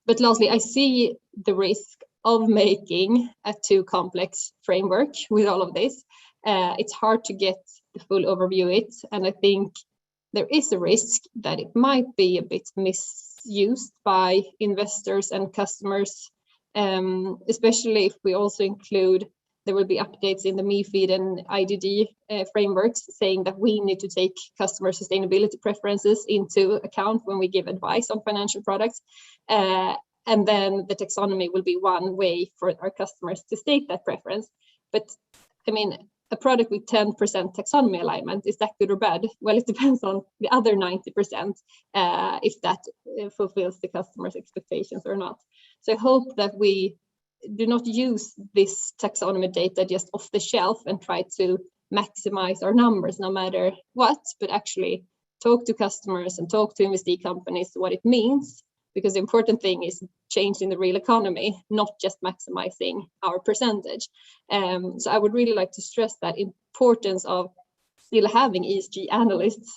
But lastly, I see the risk of making a too complex framework with all of this. It's hard to get the full overview of it, and I think there is a risk that it might be a bit misused by investors and customers, especially if we also include, there will be updates in the MiFID and IDD frameworks saying that we need to take customer sustainability preferences into account when we give advice on financial products. And then the taxonomy will be one way for our customers to state that preference. But I mean, a product with 10% taxonomy alignment, is that good or bad? Well, it depends on the other 90%, if that fulfills the customer's expectations or not. So I hope that we do not use this taxonomy data just off the shelf and try to maximize our numbers no matter what, but actually talk to customers and talk to investee companies what it means. Because the important thing is changing the real economy, not just maximizing our percentage. So I would really like to stress that importance of still having ESG analysts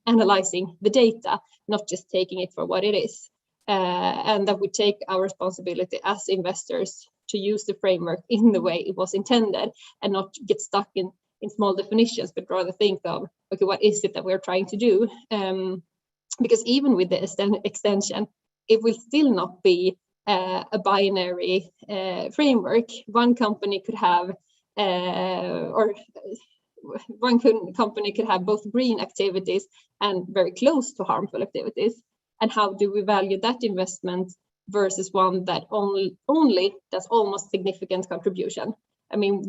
analyzing the data, not just taking it for what it is. And that we take our responsibility as investors to use the framework in the way it was intended, and not get stuck in small definitions, but rather think of, okay, what is it that we're trying to do? Because even with the extension, it will still not be a binary framework. One company could have, company could have both green activities and very close to harmful activities. And how do we value that investment versus one that only does almost significant contribution? I mean,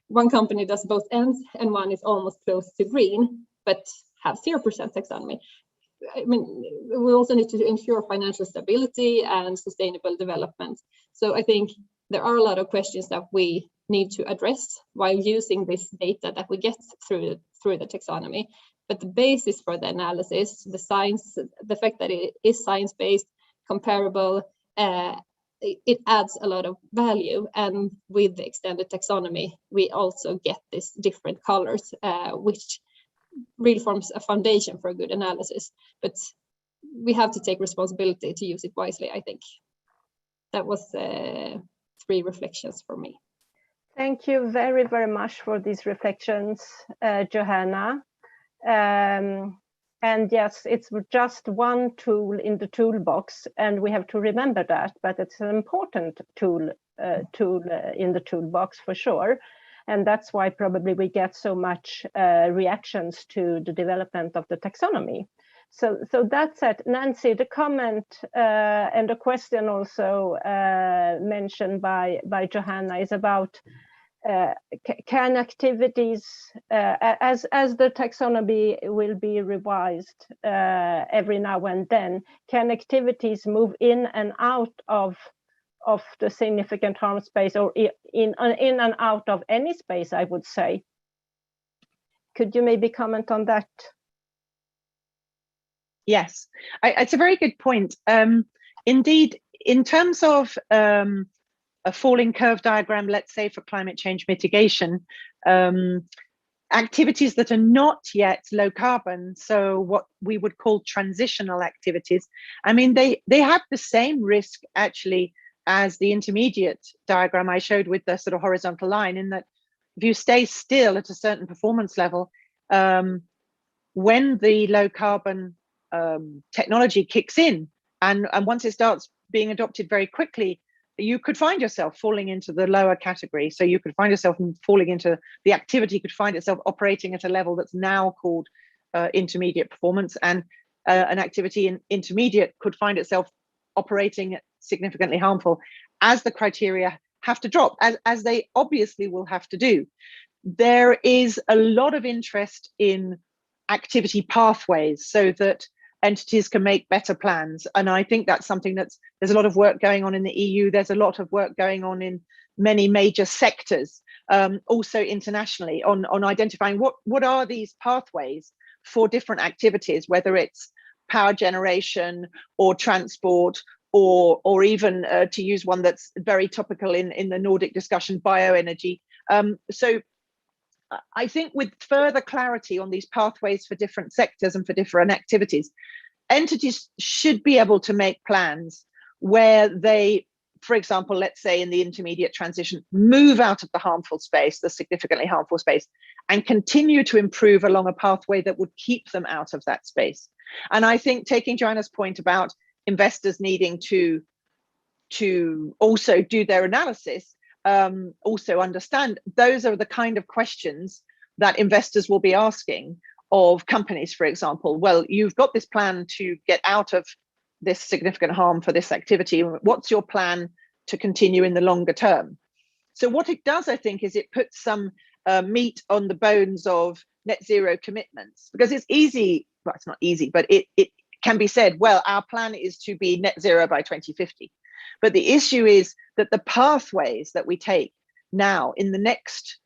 one company does both ends, and one is almost close to green, but have 0% taxonomy. I mean, we also need to ensure financial stability and sustainable development. So I think there are a lot of questions that we need to address while using this data that we get through the taxonomy. But the basis for the analysis, the science, the fact that it is science-based, comparable, it adds a lot of value. And with the extended taxonomy, we also get these different colors, which really forms a foundation for a good analysis. But we have to take responsibility to use it wisely, I think. That was 3 reflections for me. Thank you very, very much for these reflections, Johanna. And yes, it's just one tool in the toolbox, and we have to remember that, but it's an important tool in the toolbox for sure. And that's why probably we get so much reactions to the development of the taxonomy. So that's it. Nancy, the comment and the question also mentioned by Johanna is about can activities, as the taxonomy will be revised every now and then, can activities move in and out of the significant harm space, or in and out of any space, I would say? Could you maybe comment on that? Yes, it's a very good point. Indeed, in terms of a falling curve diagram, let's say for climate change mitigation, activities that are not yet low carbon, so what we would call transitional activities, I mean, they have the same risk actually as the intermediate diagram I showed with the sort of horizontal line, in that if you stay still at a certain performance level, when the low carbon technology kicks in, and once it starts being adopted very quickly, you could find yourself falling into the lower category. So you could find yourself falling into the activity, could find itself operating at a level that's now called intermediate performance, and an activity in intermediate could find itself operating at significantly harmful, as the criteria have to drop, as they obviously will have to do. There is a lot of interest in activity pathways so that entities can make better plans. And I think that's something there's a lot of work going on in the EU. There's a lot of work going on in many major sectors, also internationally, on identifying what are these pathways for different activities, whether it's power generation or transport, or even to use one that's very topical in the Nordic discussion, bioenergy. So I think with further clarity on these pathways for different sectors and for different activities, entities should be able to make plans where they, for example, let's say in the intermediate transition, move out of the harmful space, the significantly harmful space, and continue to improve along a pathway that would keep them out of that space. And I think, taking Joanna's point about investors needing to also do their analysis, also understand those are the kind of questions that investors will be asking of companies. For example, well, you've got this plan to get out of this significant harm for this activity. What's your plan to continue in the longer term? So what it does, I think, is it puts some meat on the bones of net zero commitments, because it's easy, well, it's not easy, but it can be said, well, our plan is to be net zero by 2050. But the issue is that the pathways that we take now in the next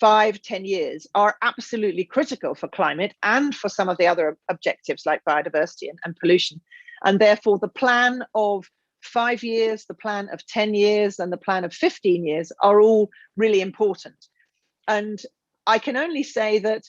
5-10 years are absolutely critical for climate and for some of the other objectives like biodiversity and pollution. And therefore, the plan of 5 years, the plan of 10 years, and the plan of 15 years are all really important. And I can only say that,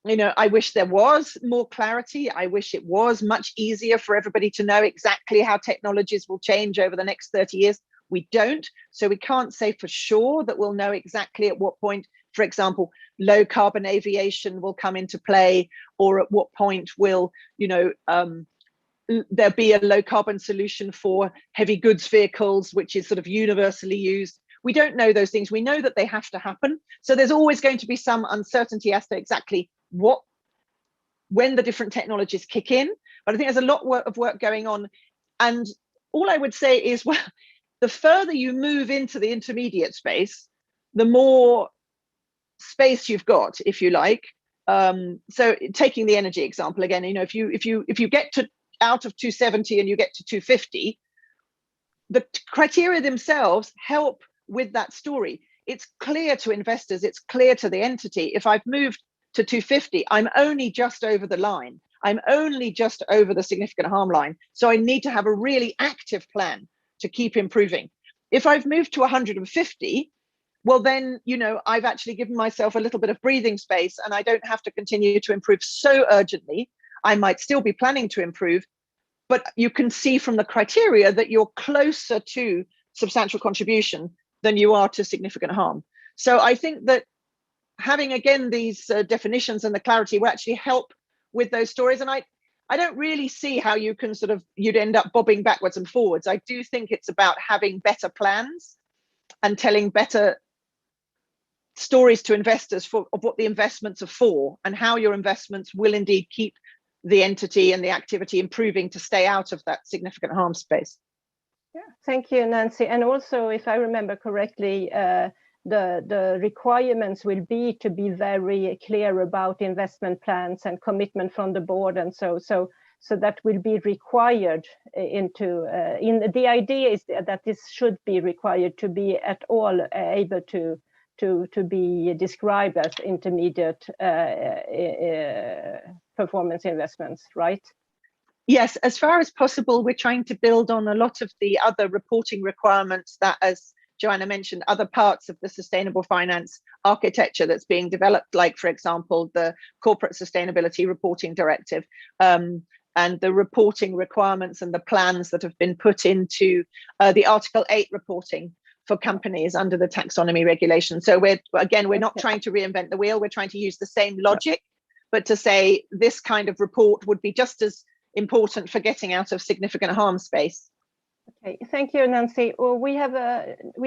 you know, I wish there was more clarity. I wish it was much easier for everybody to know exactly how technologies will change over the next 30 years. We don't, so we can't say for sure that we'll know exactly at what point, for example, low carbon aviation will come into play, or at what point will, you know, there be a low carbon solution for heavy goods vehicles, which is sort of universally used. We don't know those things. We know that they have to happen. So there's always going to be some uncertainty as to exactly when the different technologies kick in. But I think there's a lot of work going on. And all I would say is, well, the further you move into the intermediate space, the more space you've got, if you like. So taking the energy example again, you know, if you get to out of 270 and you get to 250, the criteria themselves help with that story. It's clear to investors, it's clear to the entity. If I've moved to 250, I'm only just over the line. I'm only just over the significant harm line. So I need to have a really active plan to keep improving. If I've moved to 150, well then, you know, I've actually given myself a little bit of breathing space and I don't have to continue to improve so urgently. I might still be planning to improve, but you can see from the criteria that you're closer to substantial contribution than you are to significant harm. So I think that having, again, these definitions and the clarity will actually help with those stories. And I don't really see how you can you'd end up bobbing backwards and forwards. I do think it's about having better plans and telling better stories to investors of what the investments are for and how your investments will indeed keep the entity and the activity improving to stay out of that significant harm space. Yeah, thank you, Nancy. And also, if I remember correctly, the requirements will be to be very clear about investment plans and commitment from the board, and so that will be required into. The idea is that this should be required to be at all able to be described as intermediate performance investments, right? Yes, as far as possible, we're trying to build on a lot of the other reporting requirements that, as Joanna mentioned, other parts of the sustainable finance architecture that's being developed, like, for example, the Corporate Sustainability Reporting Directive, and the reporting requirements and the plans that have been put into the Article 8 reporting for companies under the taxonomy regulation. So we're not trying to reinvent the wheel. We're trying to use the same logic, but to say this kind of report would be just as important for getting out of significant harm space. Okay, thank you, Nancy. Well, we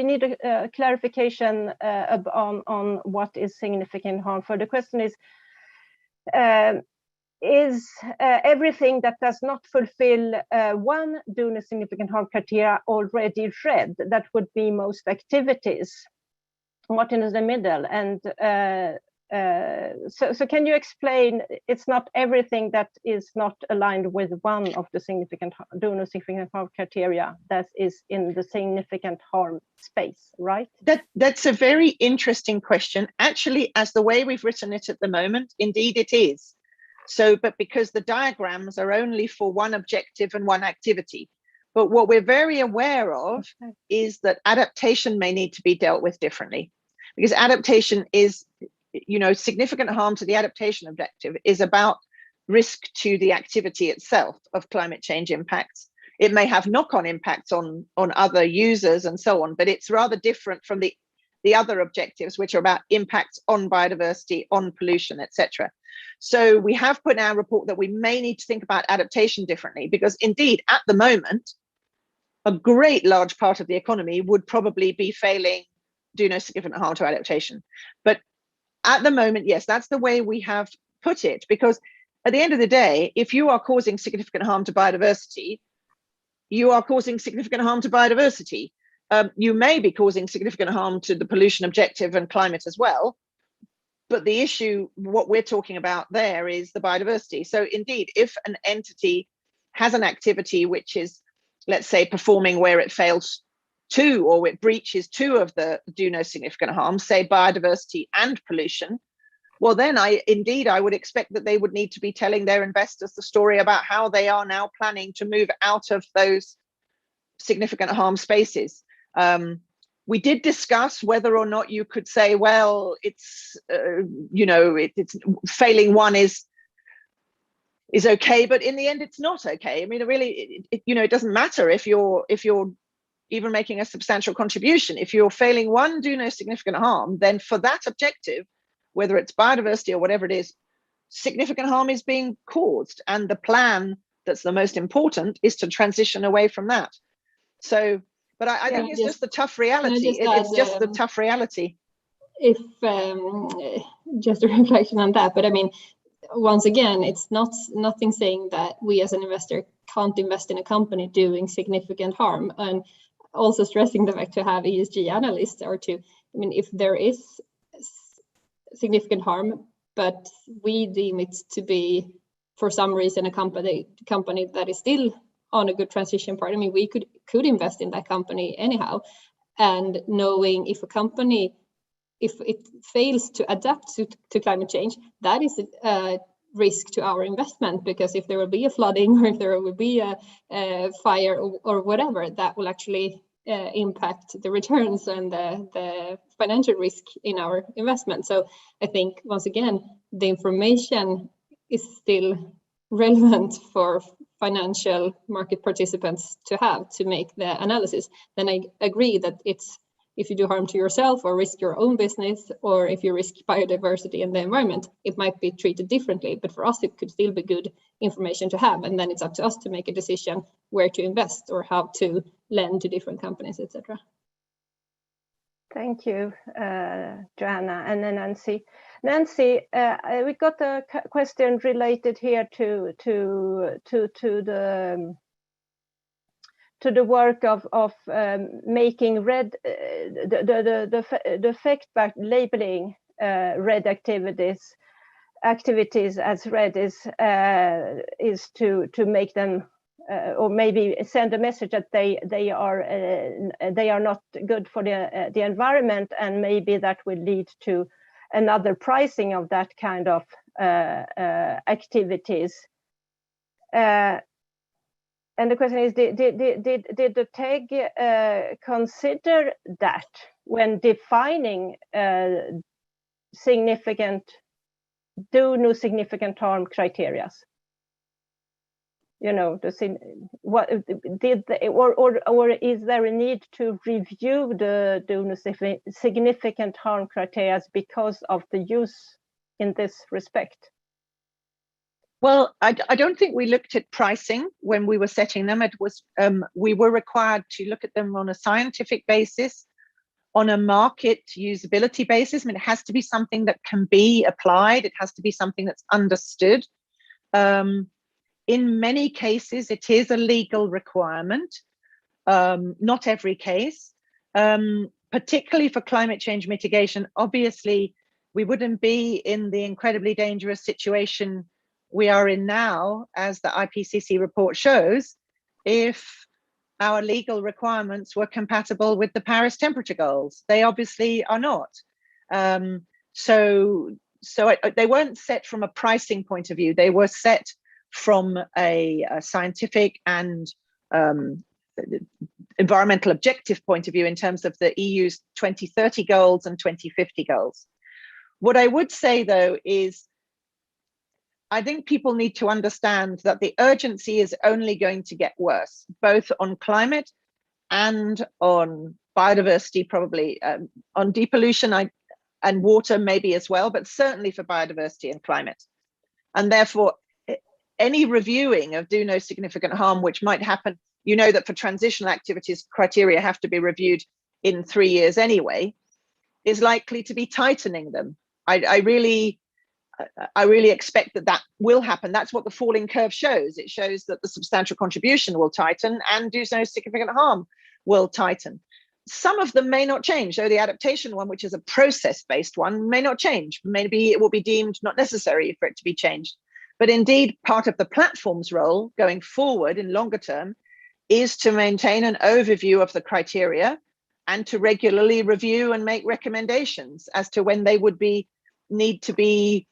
need a clarification on what is significant harm. For the question is everything that does not fulfill one do no significant harm criteria already read? That would be most activities. What is the middle? And so can you explain? It's not everything that is not aligned with one of the do no significant harm criteria that is in the significant harm space, right? That's a very interesting question. Actually, as the way we've written it at the moment, indeed it is. So, but because the diagrams are only for one objective and one activity. But what we're very aware of is that adaptation may need to be dealt with differently, because adaptation is, you know, significant harm to the adaptation objective is about risk to the activity itself of climate change impacts. It may have knock-on impacts on other users and so on, but it's rather different from the other objectives, which are about impacts on biodiversity, on pollution, etc. So we have put in our report that we may need to think about adaptation differently, because indeed, at the moment, a great large part of the economy would probably be failing, do no significant harm to adaptation. But at the moment, yes, that's the way we have put it, because at the end of the day, if you are causing significant harm to biodiversity, you are causing significant harm to biodiversity. You may be causing significant harm to the pollution objective and climate as well. But the issue, what we're talking about there is the biodiversity. So indeed, if an entity has an activity which is, let's say, performing where it fails two, or it breaches two of the do no significant harm, say biodiversity and pollution, well, then I would expect that they would need to be telling their investors the story about how they are now planning to move out of those significant harm spaces. We did discuss whether or not you could say, well, it's, you know, it's failing one is okay, but in the end, it's not okay. I mean, it really, you know, it doesn't matter if you're even making a substantial contribution. If you're failing one, do no significant harm, then for that objective, whether it's biodiversity or whatever it is, significant harm is being caused. And the plan that's the most important is to transition away from that. So, but I think it's just the tough reality. It's just the tough reality. If just a reflection on that, but I mean, once again, it's nothing saying that we as an investor can't invest in a company doing significant harm, and also stressing the fact to have ESG analysts, or to, I mean, if there is significant harm, but we deem it to be for some reason a company that is still on a good transition part. I mean, we could invest in that company anyhow, and knowing if a company, if it fails to adapt to climate change, that is risk to our investment, because if there will be a flooding or if there will be a fire or whatever, that will actually impact the returns and the financial risk in our investment. So I think, once again, the information is still relevant for financial market participants to have to make the analysis. Then I agree that if you do harm to yourself or risk your own business, or if you risk biodiversity and the environment, it might be treated differently. But for us, it could still be good information to have. And then it's up to us to make a decision where to invest or how to lend to different companies, etc. Thank you, Joanna, and then Nancy. Nancy, we got a question related here to the work of making red the fact-backed labeling red activities as red is to make them or maybe send a message that they are not good for the environment, and maybe that will lead to another pricing of that kind of activities. And the question is, did the TEG consider that when defining do no significant harm criteria? You know, what did or is there a need to review the do no significant harm criteria because of the use in this respect? Well, I don't think we looked at pricing when we were setting them. It was we were required to look at them on a scientific basis, on a market usability basis. I mean, it has to be something that can be applied. It has to be something that's understood. In many cases, it is a legal requirement. Not every case, particularly for climate change mitigation. Obviously, we wouldn't be in the incredibly dangerous situation we are in now, as the IPCC report shows, if our legal requirements were compatible with the Paris temperature goals. They obviously are not. So they weren't set from a pricing point of view. They were set from a scientific and environmental objective point of view in terms of the EU's 2030 goals and 2050 goals. What I would say, though, is I think people need to understand that the urgency is only going to get worse, both on climate and on biodiversity, probably on depollution and water maybe as well, but certainly for biodiversity and climate. And therefore, any reviewing of do no significant harm, which might happen, you know that for transitional activities, criteria have to be reviewed in 3 years anyway, is likely to be tightening them. I really expect that will happen. That's what the falling curve shows. It shows that the substantial contribution will tighten and do no significant harm will tighten. Some of them may not change. So the adaptation one, which is a process-based one, may not change. Maybe it will be deemed not necessary for it to be changed. But indeed, part of the platform's role going forward in longer term is to maintain an overview of the criteria and to regularly review and make recommendations as to when they would need to be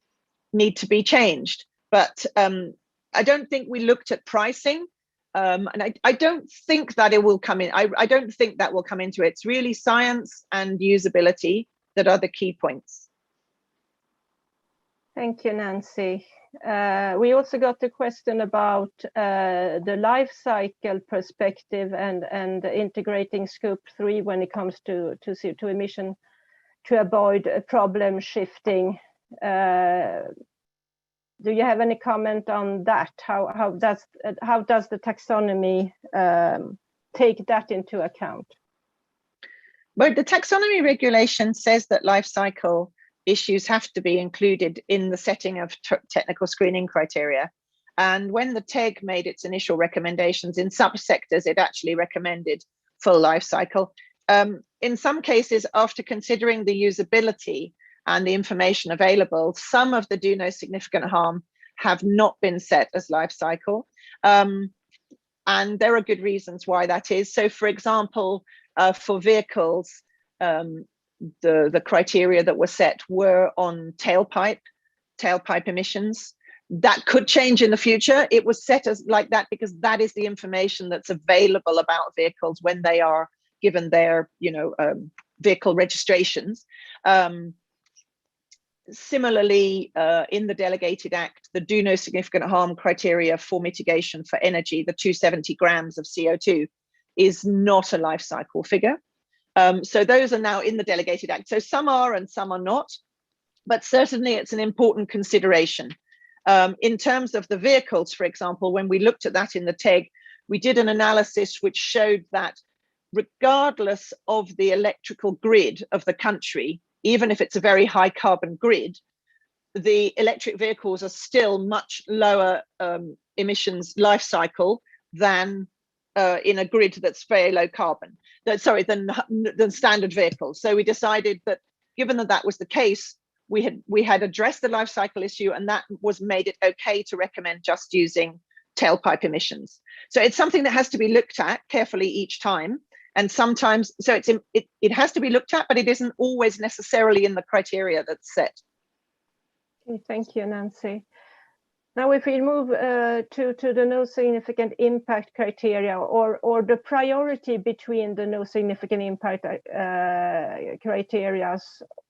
changed. But I don't think we looked at pricing, and I don't think that it will come in. I don't think that will come into it. It's really science and usability that are the key points. Thank you, Nancy. We also got a question about the life cycle perspective and integrating scope 3 when it comes to CO2 emission to avoid problem shifting. Do you have any comment on that? How does the taxonomy take that into account? Well, the taxonomy regulation says that life cycle issues have to be included in the setting of technical screening criteria. And when the TEG made its initial recommendations in subsectors, it actually recommended full life cycle. In some cases, after considering the usability and the information available, some of the do no significant harm have not been set as life cycle. And there are good reasons why that is. So for example, for vehicles, the criteria that were set were on tailpipe emissions. That could change in the future. It was set as like that because that is the information that's available about vehicles when they are given their, vehicle registrations. Similarly, in the Delegated Act, the do no significant harm criteria for mitigation for energy, the 270 grams of CO2, is not a life cycle figure. So those are now in the Delegated Act. So some are and some are not, but certainly it's an important consideration. In terms of the vehicles, for example, when we looked at that in the TEG, we did an analysis which showed that regardless of the electrical grid of the country, even if it's a very high carbon grid, the electric vehicles are still much lower emissions life cycle than in a grid that's very low carbon, than standard vehicles. So we decided that given that that was the case, we had addressed the life cycle issue, and that was made it okay to recommend just using tailpipe emissions. So it's something that has to be looked at carefully each time. And sometimes, so it has to be looked at, but it isn't always necessarily in the criteria that's set. Okay, thank you, Nancy. Now, if we move to the no significant impact criteria, or the priority between the no significant impact criteria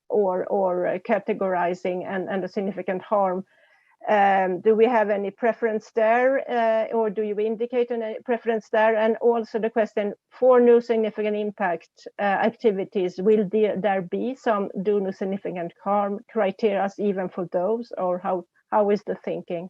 or categorizing and the significant harm, do we have any preference there, or do you indicate any preference there? And also the question for no significant impact activities, will there be some do no significant harm criteria even for those, or how is the thinking?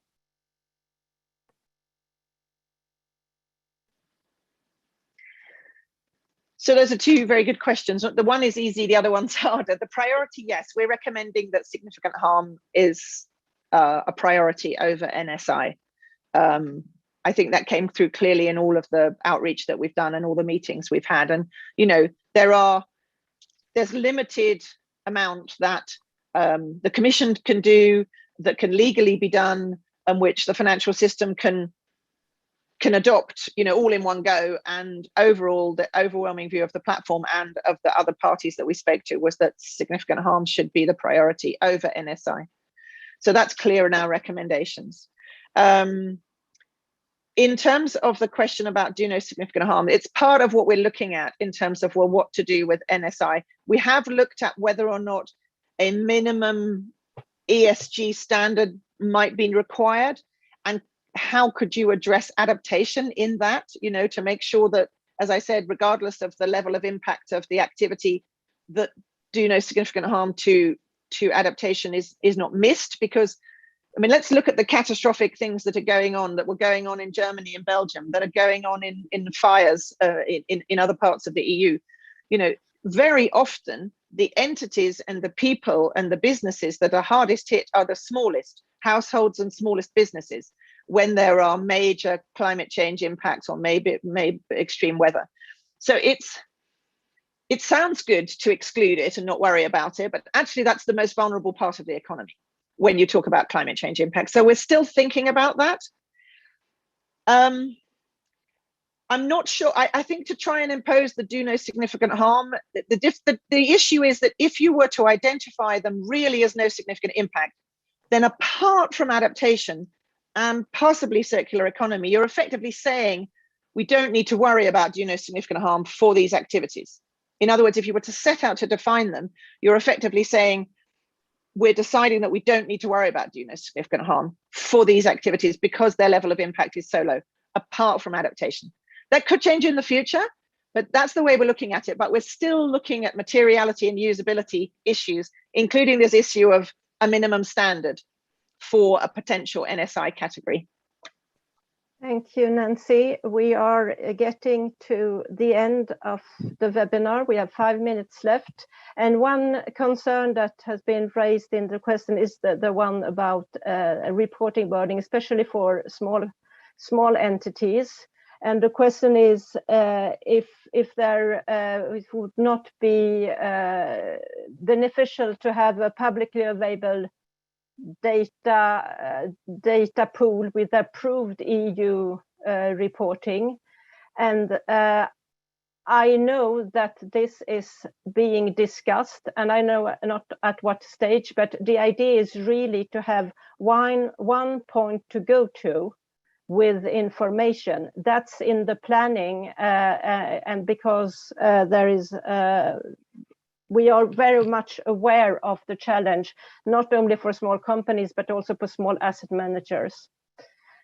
So those are two very good questions. The one is easy, the other one's harder. The priority, yes, we're recommending that significant harm is a priority over NSI. I think that came through clearly in all of the outreach that we've done and all the meetings we've had. And, there's limited amount that the Commission can do, that can legally be done, and which the financial system can adopt, all in one go. And overall, the overwhelming view of the platform and of the other parties that we spoke to was that significant harm should be the priority over NSI. So that's clear in our recommendations. In terms of the question about do no significant harm, it's part of what we're looking at in terms of, well, what to do with NSI. We have looked at whether or not a minimum ESG standard might be required, and how could you address adaptation in that, to make sure that, as I said, regardless of the level of impact of the activity, that do no significant harm to adaptation is not missed. Because, let's look at the catastrophic things that were going on in Germany and Belgium, that are going on in fires in other parts of the EU. Very often the entities and the people and the businesses that are hardest hit are the smallest households and smallest businesses when there are major climate change impacts or maybe extreme weather. So it sounds good to exclude it and not worry about it, but actually that's the most vulnerable part of the economy when you talk about climate change impacts. So we're still thinking about that. I'm not sure. I think to try and impose the do no significant harm, the issue is that if you were to identify them really as no significant impact, then apart from adaptation and possibly circular economy, you're effectively saying we don't need to worry about do no significant harm for these activities. In other words, if you were to set out to define them, you're effectively saying we're deciding that we don't need to worry about do no significant harm for these activities because their level of impact is so low, apart from adaptation. That could change in the future, but that's the way we're looking at it. But we're still looking at materiality and usability issues, including this issue of a minimum standard for a potential NSI category. Thank you, Nancy. We are getting to the end of the webinar. We have 5 minutes left. And one concern that has been raised in the question is the one about reporting burden, especially for small entities. And the question is if it would not be beneficial to have a publicly available data pool with approved EU reporting. And I know that this is being discussed, and I know not at what stage, but the idea is really to have one point to go to with information. That's in the planning, and because there is, we are very much aware of the challenge, not only for small companies, but also for small asset managers.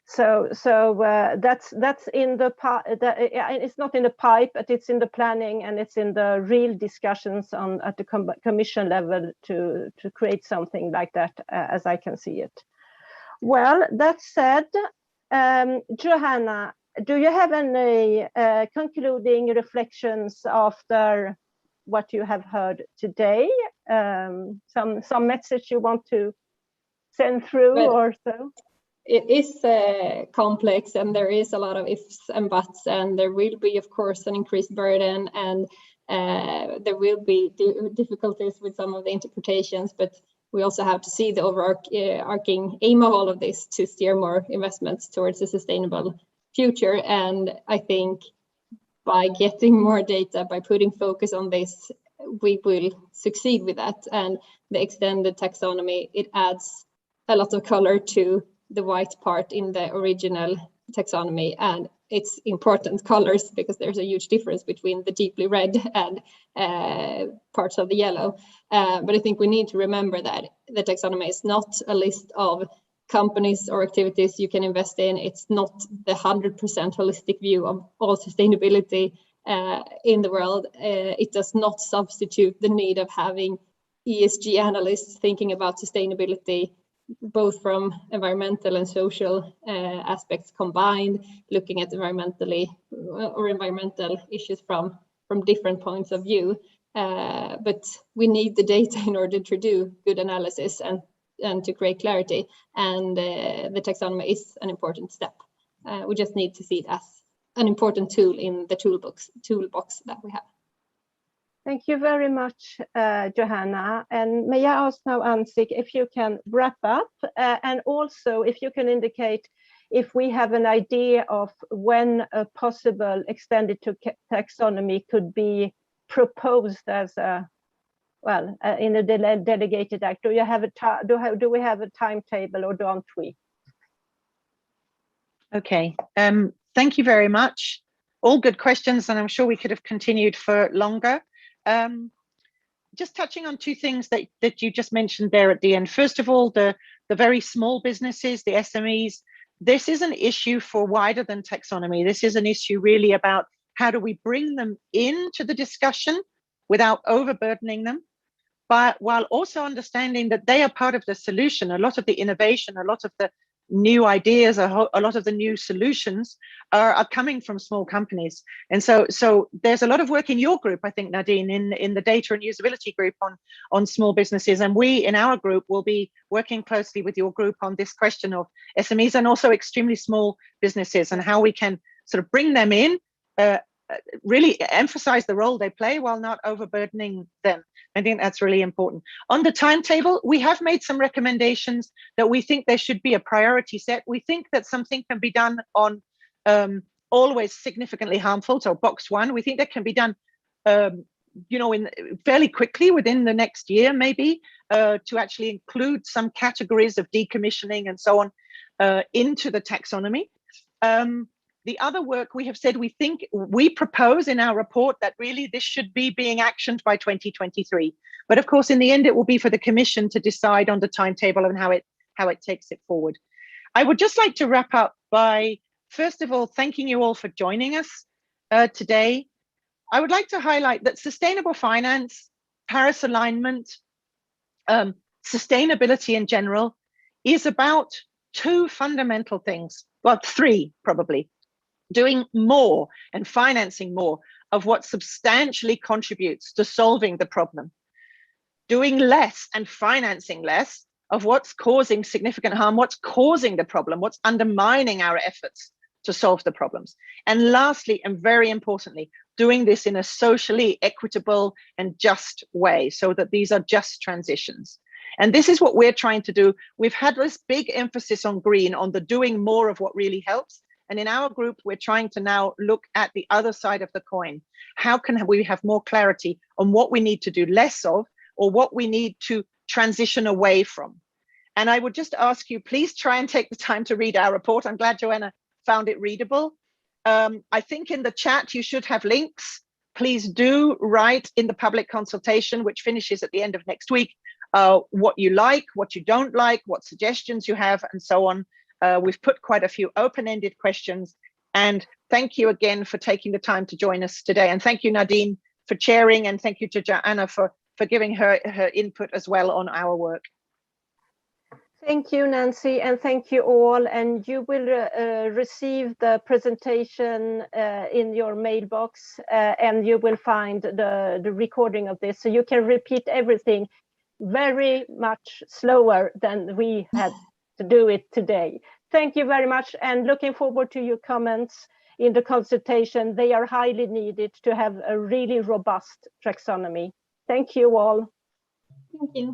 So that's in the it's not in the pipe, but it's in the planning, and it's in the real discussions at the commission level to create something like that, as I can see it. Well, that said, Johanna, do you have any concluding reflections after what you have heard today? Some message you want to send through, or so? It is complex, and there is a lot of ifs and buts, and there will be, of course, an increased burden, and there will be difficulties with some of the interpretations, but we also have to see the overarching aim of all of this to steer more investments towards a sustainable future. And I think by getting more data, by putting focus on this, we will succeed with that. And the extended taxonomy, it adds a lot of color to the white part in the original taxonomy, and it's important colors because there's a huge difference between the deeply red and parts of the yellow. But I think we need to remember that the taxonomy is not a list of companies or activities you can invest in. It's not the 100% holistic view of all sustainability in the world. It does not substitute the need of having ESG analysts thinking about sustainability, both from environmental and social aspects combined, looking at environmental issues from different points of view. But we need the data in order to do good analysis and to create clarity. And the taxonomy is an important step. We just need to see it as an important tool in the toolbox that we have. Thank you very much, Johanna. And may I ask now, Ansik, if you can wrap up, and also if you can indicate if we have an idea of when a possible extended taxonomy could be proposed as a, well, in a delegated act. Do we have a timetable, or don't we? Okay, thank you very much. All good questions, and I'm sure we could have continued for longer. Just touching on two things that you just mentioned there at the end. First of all, the very small businesses, the SMEs, this is an issue for wider than taxonomy. This is an issue really about how do we bring them into the discussion without overburdening them, but while also understanding that they are part of the solution. A lot of the innovation, a lot of the new ideas, a lot of the new solutions are coming from small companies. And so there's a lot of work in your group, I think, Nadine, in the data and usability group on small businesses. And we in our group will be working closely with your group on this question of SMEs and also extremely small businesses, and how we can sort of bring them in, really emphasize the role they play while not overburdening them. I think that's really important. On the timetable, we have made some recommendations that we think there should be a priority set. We think that something can be done on always significantly harmful, so box 1. We think that can be done in fairly quickly within the next year, maybe, to actually include some categories of decommissioning and so on into the taxonomy. The other work we have said, we propose in our report that really this should be being actioned by 2023. But of course, in the end, it will be for the Commission to decide on the timetable and how it takes it forward. I would just like to wrap up by, first of all, thanking you all for joining us today. I would like to highlight that sustainable finance, Paris alignment, sustainability in general is about two fundamental things, well, three probably. Doing more and financing more of what substantially contributes to solving the problem. Doing less and financing less of what's causing significant harm, what's causing the problem, what's undermining our efforts to solve the problems. And lastly, and very importantly, doing this in a socially equitable and just way so that these are just transitions. And this is what we're trying to do. We've had this big emphasis on green, on the doing more of what really helps. And in our group, we're trying to now look at the other side of the coin. How can we have more clarity on what we need to do less of, or what we need to transition away from? And I would just ask you, please try and take the time to read our report. I'm glad Joanna found it readable. I think in the chat, you should have links. Please do write in the public consultation, which finishes at the end of next week, what you like, what you don't like, what suggestions you have, and so on. We've put quite a few open-ended questions. And thank you again for taking the time to join us today. And thank you, Nadine, for chairing, and thank you to Joanna for giving her input as well on our work. Thank you, Nancy, and thank you all. And you will receive the presentation in your mailbox, and you will find the recording of this. So you can repeat everything very much slower than we had to do it today. Thank you very much, and looking forward to your comments in the consultation. They are highly needed to have a really robust taxonomy. Thank you all. Thank you.